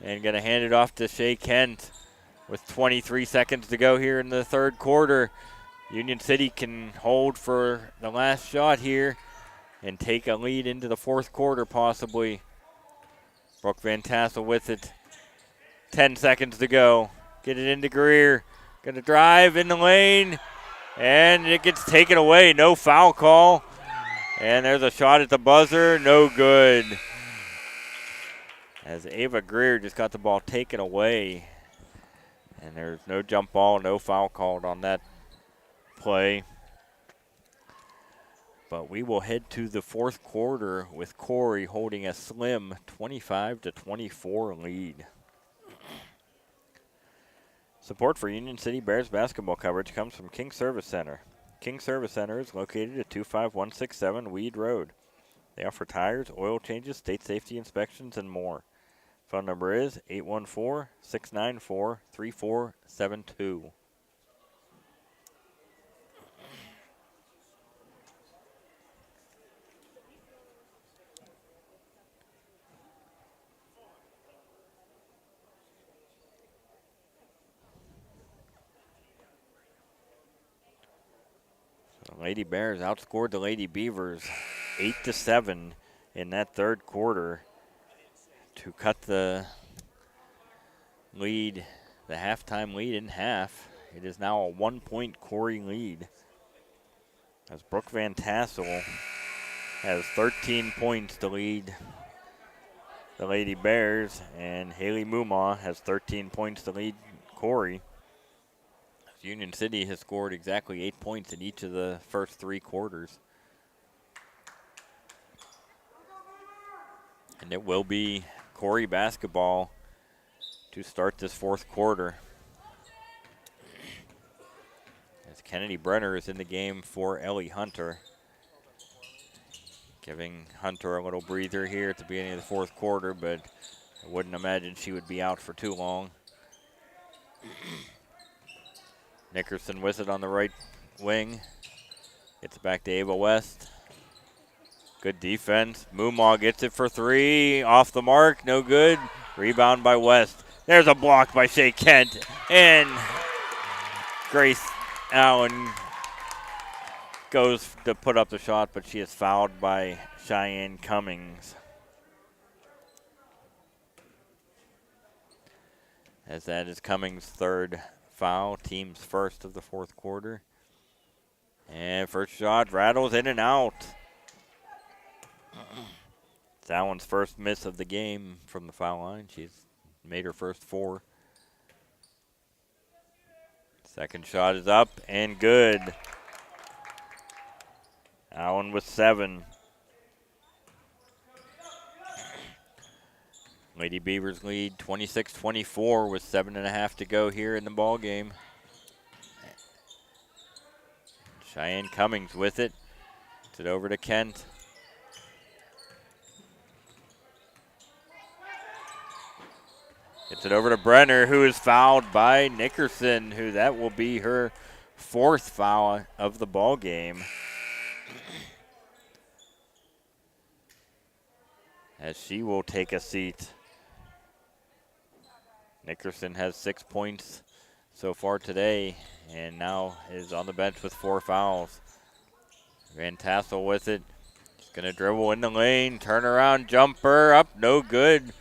S1: and going to hand it off to Shea Kent with 23 seconds to go here in the third quarter. Union City can hold for the last shot here and take a lead into the fourth quarter possibly. Brooke Van Tassel with it. 10 seconds to go. Get it into Greer. Going to drive in the lane. And it gets taken away. No foul call. And there's a shot at the buzzer. No good. As Ava Greer just got the ball taken away. And there's no jump ball, no foul called on that play. But we will head to the fourth quarter with Corry holding a slim 25-24 lead. Support for Union City Bears basketball coverage comes from King Service Center. King Service Center is located at 25167 Weed Road. They offer tires, oil changes, state safety inspections, and more. Phone number is 814-694-3472. The Lady Bears outscored the Lady Beavers 8-7 in that third quarter to cut the lead, the halftime lead, in half. It is now a 1-point Corry lead as Brooke Van Tassel has 13 points to lead the Lady Bears, and Haley Mumma has 13 points to lead Corry. Union City has scored exactly 8 points in each of the first three quarters. And it will be Corry basketball to start this fourth quarter. As Kennedy Brenner is in the game for Ellie Hunter. Giving Hunter a little breather here at the beginning of the fourth quarter, but I wouldn't imagine she would be out for too long. Nickerson with it on the right wing. Gets it back to Ava West. Good defense. Moomaw gets it for three. Off the mark. No good. Rebound by West. There's a block by Shea Kent. And Grace Allen goes to put up the shot, but she is fouled by Cheyenne Cummings. As that is Cummings' third foul, team's first of the fourth quarter. And first shot rattles in and out. It's Allen's first miss of the game from the foul line. She's made her first four. Second shot is up and good. Allen with 7. Lady Beavers lead 26-24 with 7.5 to go here in the ball game. Cheyenne Cummings with it. Gets it over to Kent. Gets it over to Brenner, who is fouled by Nickerson, who that will be her fourth foul of the ball game. As she will take a seat. Nickerson has 6 points so far today and now is on the bench with 4 fouls. Van Tassel with it. She's going to dribble in the lane, turn around, jumper up, no good.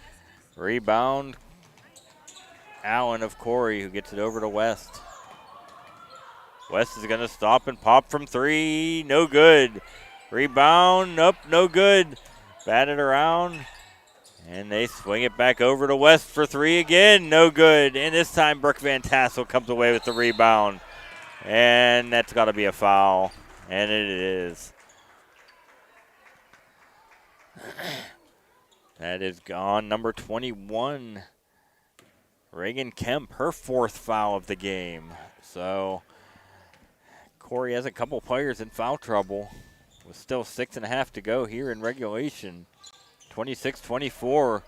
S1: Rebound. Allen of Corry, who gets it over to West. West is going to stop and pop from 3, no good. Rebound, up, no good. Batted around. And they swing it back over to West for 3 again. No good. And this time Brooke Van Tassel comes away with the rebound. And that's got to be a foul. And it is. That is gone. Number 21, Reagan Kemp, her 4th foul of the game. So Corry has a couple players in foul trouble with still 6.5 to go here in regulation. 26-24,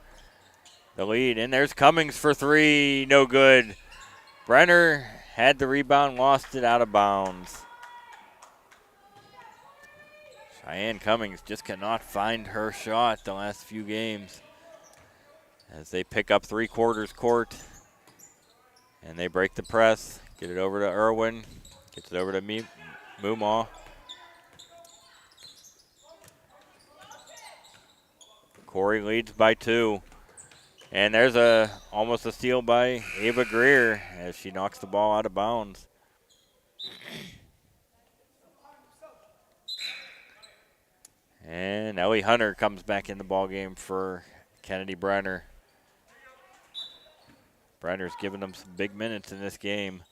S1: the lead. And there's Cummings for 3, no good. Brenner had the rebound, lost it out of bounds. Cheyenne Cummings just cannot find her shot the last few games as they pick up 3/4 court. And they break the press, get it over to Irwin, gets it over to Moomaw. Corry leads by 2. And there's almost a steal by Ava Greer as she knocks the ball out of bounds. And Ellie Hunter comes back in the ball game for Kennedy Brenner. Brenner's giving them some big minutes in this game.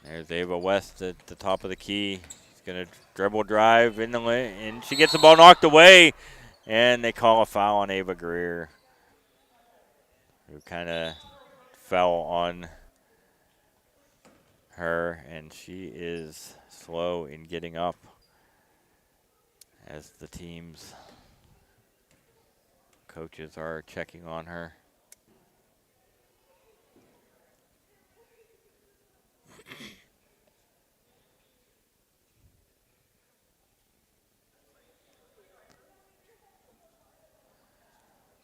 S1: There's Ava West at the top of the key. She's going to dribble drive in the lane, and she gets the ball knocked away, and they call a foul on Ava Greer, who kind of fell on her, and she is slow in getting up as the team's coaches are checking on her.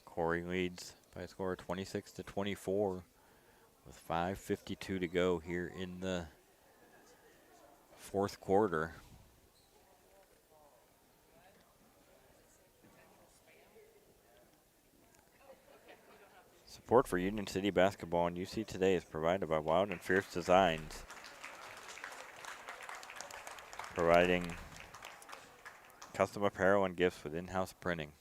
S1: Corry leads by a score of 26-24 with 5:52 to go here in the fourth quarter. Support for Union City basketball and UC Today is provided by Wild and Fierce Designs, providing custom apparel and gifts with in-house printing,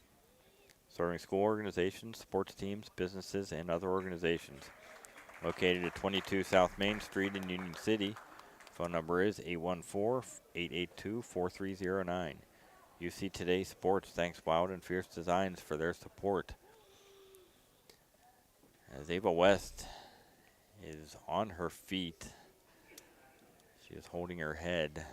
S1: serving school organizations, sports teams, businesses, and other organizations. Located at 22 South Main Street in Union City. Phone number is 814-882-4309. UC Today Sports thanks Wild and Fierce Designs for their support. As Ava West is on her feet, she is holding her head.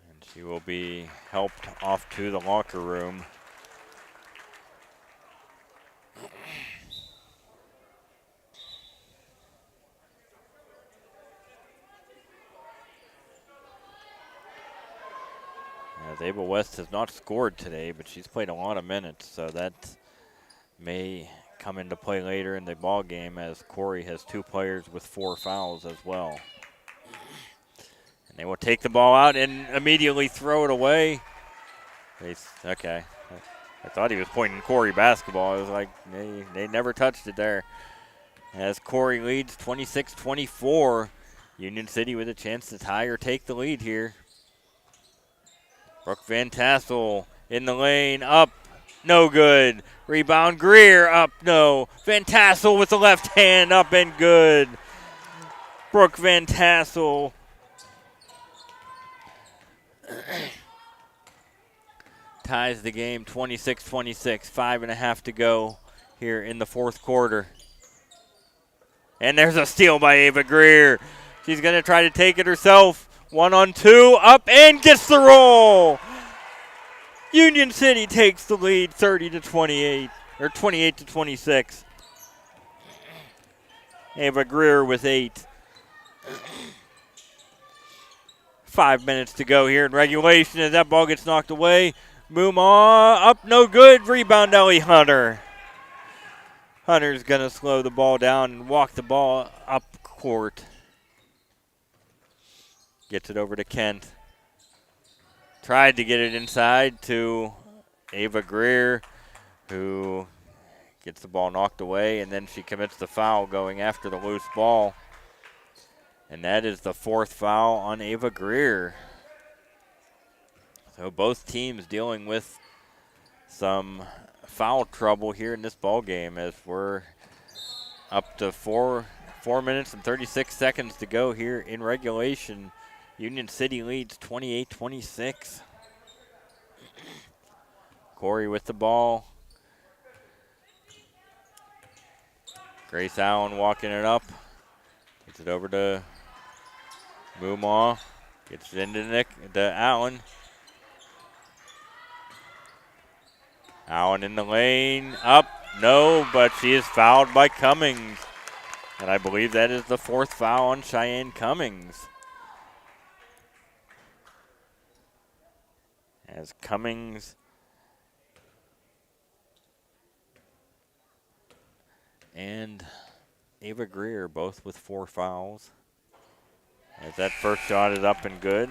S1: And she will be helped off to the locker room. As Ava West has not scored today, but she's played a lot of minutes, so that may come into play later in the ball game as Corry has two players with 4 fouls as well. And they will take the ball out and immediately throw it away. Okay. I thought he was pointing Corry basketball. I was like, they never touched it there. As Corry leads 26-24, Union City with a chance to tie or take the lead here. Brooke Van Tassel in the lane, up, no good. Rebound, Greer, up, no. Van Tassel with the left hand, up and good. Brooke Van Tassel ties the game 26-26, 5.5 to go here in the fourth quarter. And there's a steal by Ava Greer. She's going to try to take it herself. 1-on-2, up and gets the roll. Union City takes the lead 30-28, or 28-26. Ava Greer with 8. 5 minutes to go here in regulation as that ball gets knocked away. Muma up, no good. Rebound, Ellie Hunter. Hunter's going to slow the ball down and walk the ball up court. Gets it over to Kent. Tried to get it inside to Ava Greer, who gets the ball knocked away, and then she commits the foul going after the loose ball. And that is the 4th foul on Ava Greer. So both teams dealing with some foul trouble here in this ball game as we're up to 4 minutes and 36 seconds to go here in regulation. Union City leads 28-26. Corry with the ball. Grace Allen walking it up. Gets it over to Mumaw. Gets it into Allen. Allen in the lane. Up. No, but she is fouled by Cummings. And I believe that is the 4th foul on Cheyenne Cummings. As Cummings and Ava Greer, both with 4 fouls. As that first shot is up and good.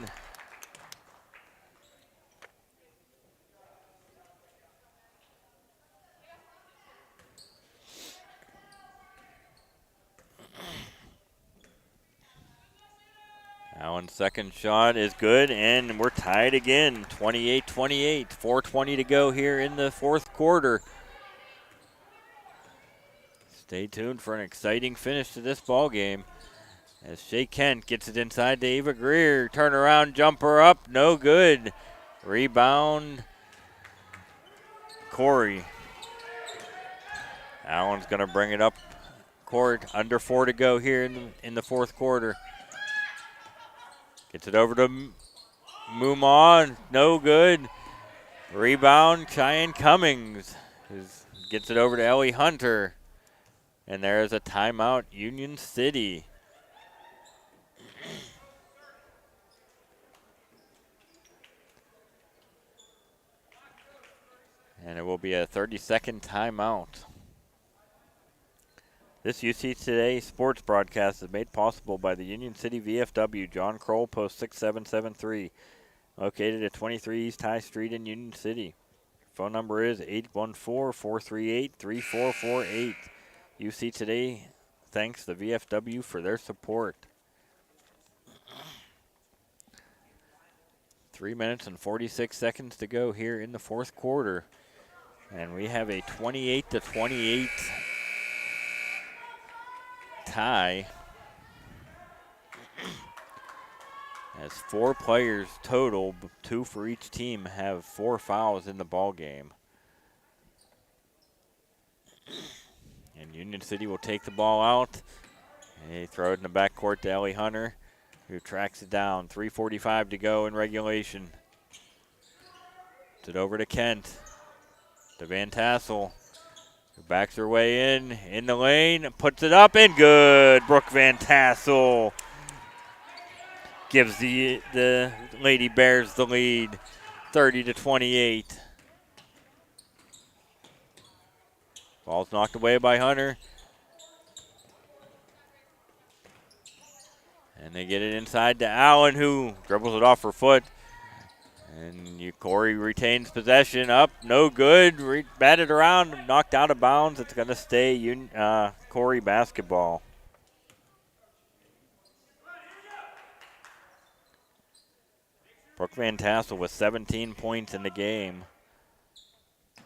S1: Allen's second shot is good, and we're tied again, 28-28. 4:20 to go here in the fourth quarter. Stay tuned for an exciting finish to this ball game. As Shea Kent gets it inside to Ava Greer. Turnaround jumper up, no good. Rebound, Corry. Allen's going to bring it up court. Under 4 to go here in the fourth quarter. Gets it over to Mumon, no good. Rebound, Cheyenne Cummings gets it over to Ellie Hunter. And there's a timeout, Union City. And it will be a 30-second timeout. This UC Today sports broadcast is made possible by the Union City VFW, John Kroll, Post 6773, located at 23 East High Street in Union City. Phone number is 814-438-3448. UC Today thanks the VFW for their support. 3 minutes and 46 seconds to go here in the fourth quarter. And we have a 28-28 tie. As 4 players total, 2 for each team, have 4 fouls in the ball game. And Union City will take the ball out. And they throw it in the backcourt to Ellie Hunter, who tracks it down. 3:45 to go in regulation. It's it over to Kent. To Van Tassel, who backs her way in the lane, puts it up, and good. Brooke Van Tassel gives the Lady Bears the lead, 30-28. Ball's knocked away by Hunter. And they get it inside to Allen, who dribbles it off her foot. And Corry retains possession, up, no good, batted around, knocked out of bounds. It's going to stay Corry basketball. Brooke Van Tassel with 17 points in the game.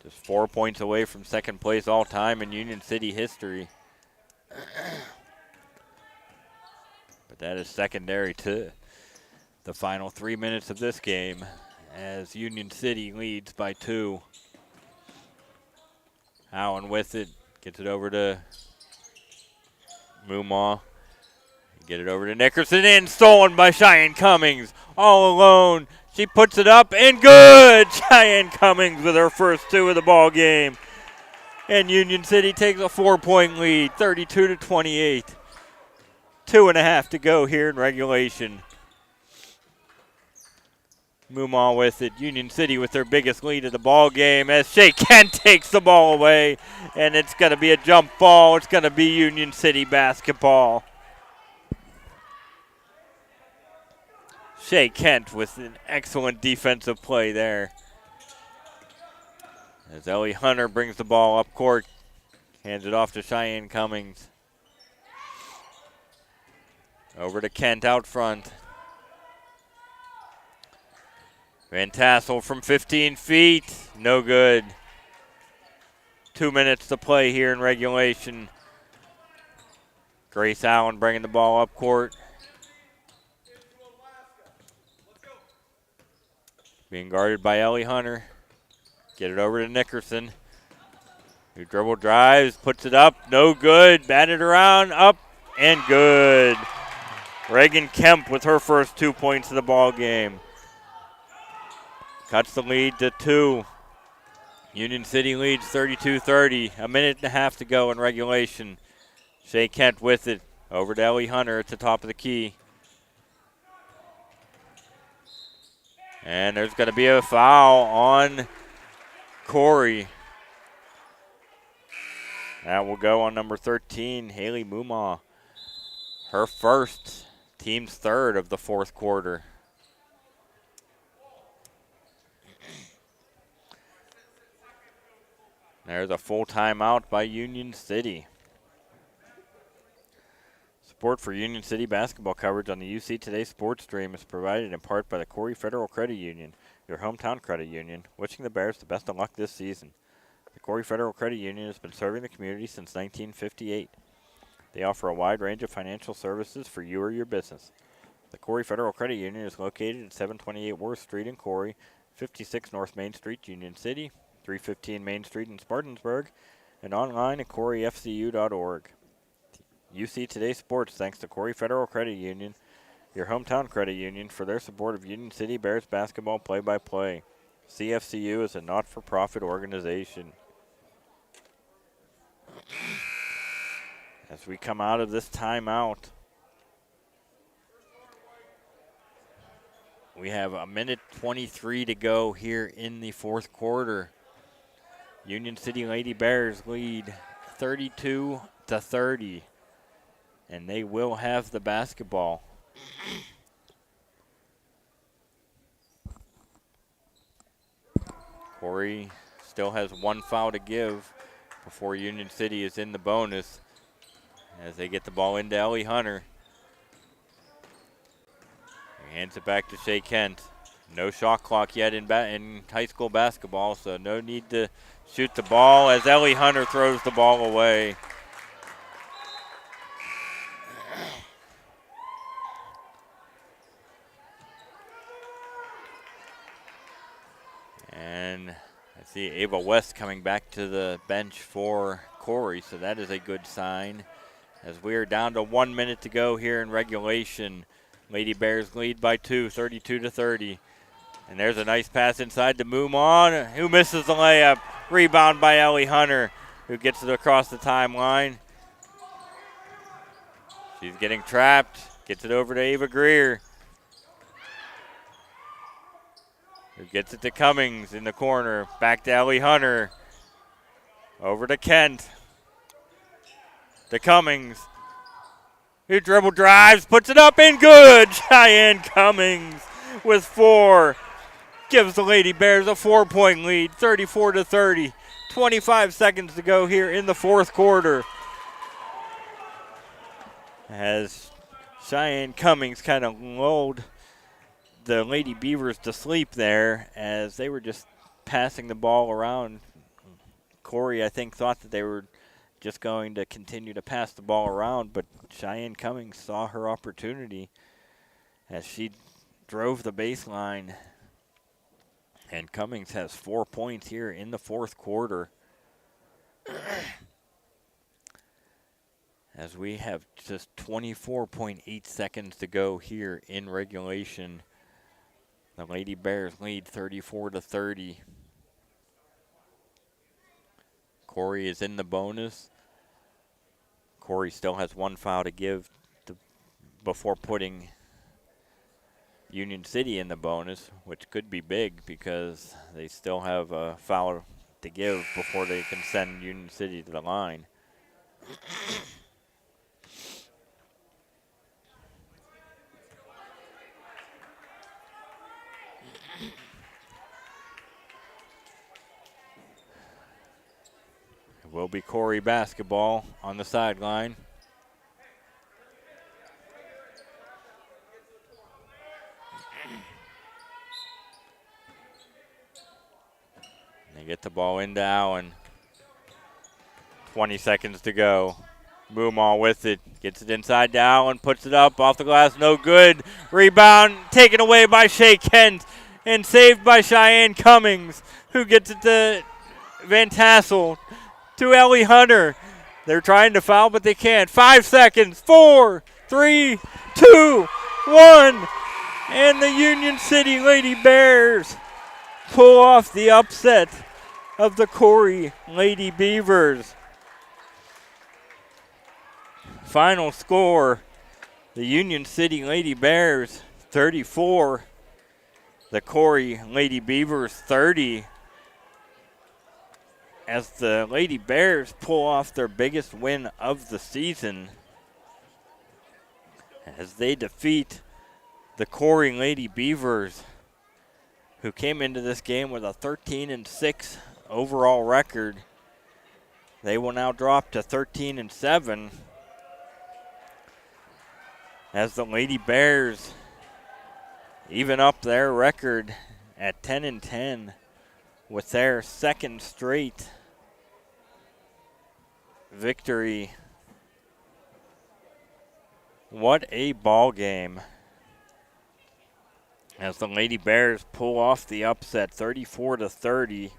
S1: Just 4 points away from second place all time in Union City history. But that is secondary to the final 3 minutes of this game, as Union City leads by 2. Allen with it, gets it over to Mumaw. Get it over to Nickerson, and stolen by Cheyenne Cummings. All alone, she puts it up, and good! Cheyenne Cummings with her first 2 of the ball game. And Union City takes a 4-point lead, 32-28. 2.5 to go here in regulation. Mumaw with it. Union City with their biggest lead of the ball game as Shea Kent takes the ball away, and it's going to be a jump ball. It's going to be Union City basketball. Shea Kent with an excellent defensive play there. As Ellie Hunter brings the ball up court, hands it off to Cheyenne Cummings. Over to Kent out front. Van Tassel from 15 feet, no good. 2 minutes to play here in regulation. Grace Allen bringing the ball up court. Being guarded by Ellie Hunter. Get it over to Nickerson, who dribble drives, puts it up, no good. Batted around, up, and good. Reagan Kemp with her first 2 points of the ball game. Cuts the lead to 2. Union City leads 32-30. A minute and a half to go in regulation. Shea Kent with it. Over to Ellie Hunter at the top of the key. And there's going to be a foul on Corry. That will go on number 13, Haley Mumaw. Her first, team's third of the fourth quarter. There's a full timeout by Union City. Support for Union City basketball coverage on the UC Today sports stream is provided in part by the Corry Federal Credit Union, your hometown credit union, wishing the Bears the best of luck this season. The Corry Federal Credit Union has been serving the community since 1958. They offer a wide range of financial services for you or your business. The Corry Federal Credit Union is located at 728 Worth Street in Corry, 56 North Main Street, Union City, 315 Main Street in Spartansburg, and online at corryfcu.org. UC Today Sports thanks to Corry Federal Credit Union, your hometown credit union, for their support of Union City Bears basketball play-by-play. CFCU is a not-for-profit organization. As we come out of this timeout, we have a minute 23 to go here in the fourth quarter. Union City Lady Bears lead 32-30, and they will have the basketball. Corry still has one foul to give before Union City is in the bonus as they get the ball into Ellie Hunter. He hands it back to Shea Kent. No shot clock yet in high school basketball, so no need to shoot the ball as Ellie Hunter throws the ball away. And I see Ava West coming back to the bench for Corry, so that is a good sign. As we are down to 1 minute to go here in regulation. Lady Bears lead by 2, 32-30. And there's a nice pass inside to Mumon, who misses the layup. Rebound by Ellie Hunter, who gets it across the timeline. She's getting trapped. Gets it over to Ava Greer, who gets it to Cummings in the corner. Back to Ellie Hunter. Over to Kent. To Cummings, who dribble drives, puts it up and good. Cheyenne Cummings with 4. Gives the Lady Bears a 4-point lead, 34-30. 25 seconds to go here in the fourth quarter. As Cheyenne Cummings kind of lulled the Lady Beavers to sleep there as they were just passing the ball around. Corry, I think, thought that they were just going to continue to pass the ball around, but Cheyenne Cummings saw her opportunity as she drove the baseline. And Cummings has 4 points here in the fourth quarter. As we have just 24.8 seconds to go here in regulation. The Lady Bears lead 34-30. Corry is in the bonus. Corry still has one foul to give before putting Union City in the bonus, which could be big because they still have a foul to give before they can send Union City to the line. It will be Corry basketball on the sideline. They get the ball into Allen. 20 seconds to go. Moomaw with it. Gets it inside to Allen. Puts it up off the glass. No good. Rebound taken away by Shea Kent and saved by Cheyenne Cummings, who gets it to Van Tassel. To Ellie Hunter. They're trying to foul, but they can't. 5 seconds. 4, 3, 2, 1. And the Union City Lady Bears pull off the upset of the Corry Lady Beavers. Final score, the Union City Lady Bears 34, the Corry Lady Beavers 30. as the Lady Bears pull off their biggest win of the season as they defeat the Corry Lady Beavers, who came into this game with a 13-6 overall record. They will now drop to 13-7 as the Lady Bears even up their record at 10-10 with their second straight victory. What a ball game as the Lady Bears pull off the upset 34-30.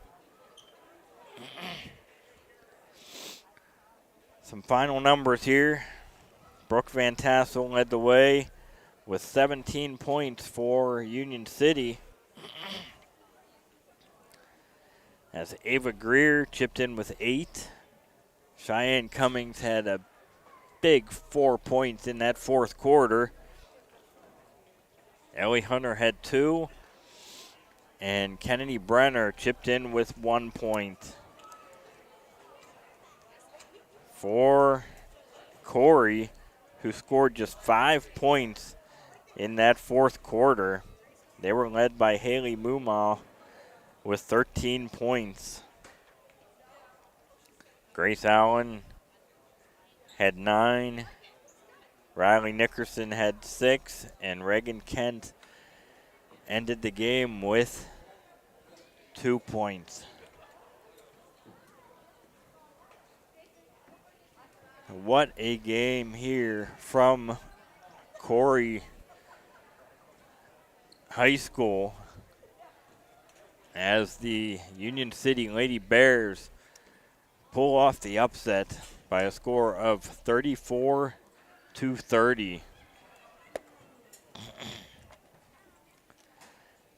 S1: Some final numbers here. Brooke Van Tassel led the way with 17 points for Union City, as Ava Greer chipped in with 8. Cheyenne Cummings had a big 4 points in that fourth quarter. Ellie Hunter had 2, and Kennedy Brenner chipped in with 1 point. For Corry, who scored just 5 points in that fourth quarter, they were led by Haley Mumaw with 13 points. Grace Allen had 9. Riley Nickerson had 6, and Reagan Kent ended the game with 2 points. What a game here from Corry High School as the Union City Lady Bears pull off the upset by a score of 34-30.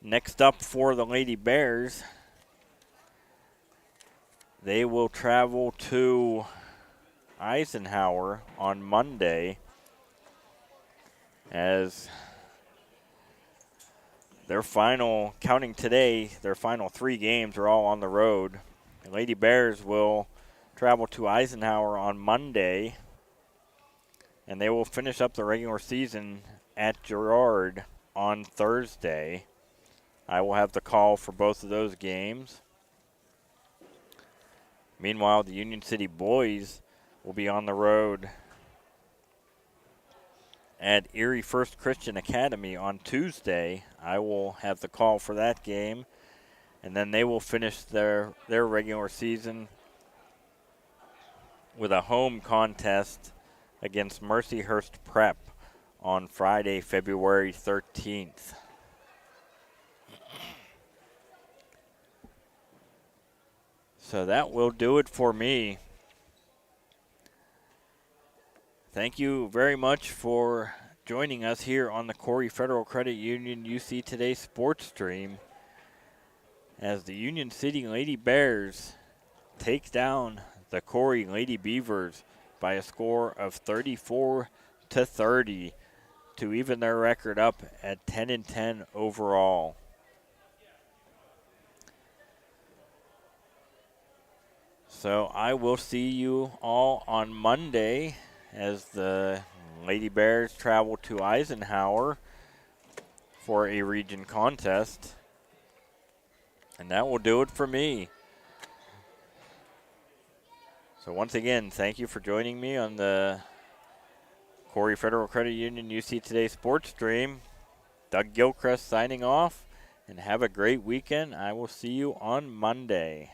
S1: Next up for the Lady Bears, they will travel to Eisenhower on Monday as their final, counting today, their final 3 games are all on the road. The Lady Bears will travel to Eisenhower on Monday, and they will finish up the regular season at Girard on Thursday. I will have the call for both of those games. Meanwhile, the Union City boys will be on the road at Erie First Christian Academy on Tuesday. I will have the call for that game, and then they will finish their regular season with a home contest against Mercyhurst Prep on Friday, February 13th. So that will do it for me. Thank you very much for joining us here on the Corry Federal Credit Union UC Today sports stream as the Union City Lady Bears take down the Corry Lady Beavers by a score of 34-30 to even their record up at 10-10 overall. So I will see you all on Monday as the Lady Bears travel to Eisenhower for a region contest. And that will do it for me. So once again, thank you for joining me on the Corry Federal Credit Union UC Today sports stream. Doug Gilchrist signing off, and have a great weekend. I will see you on Monday.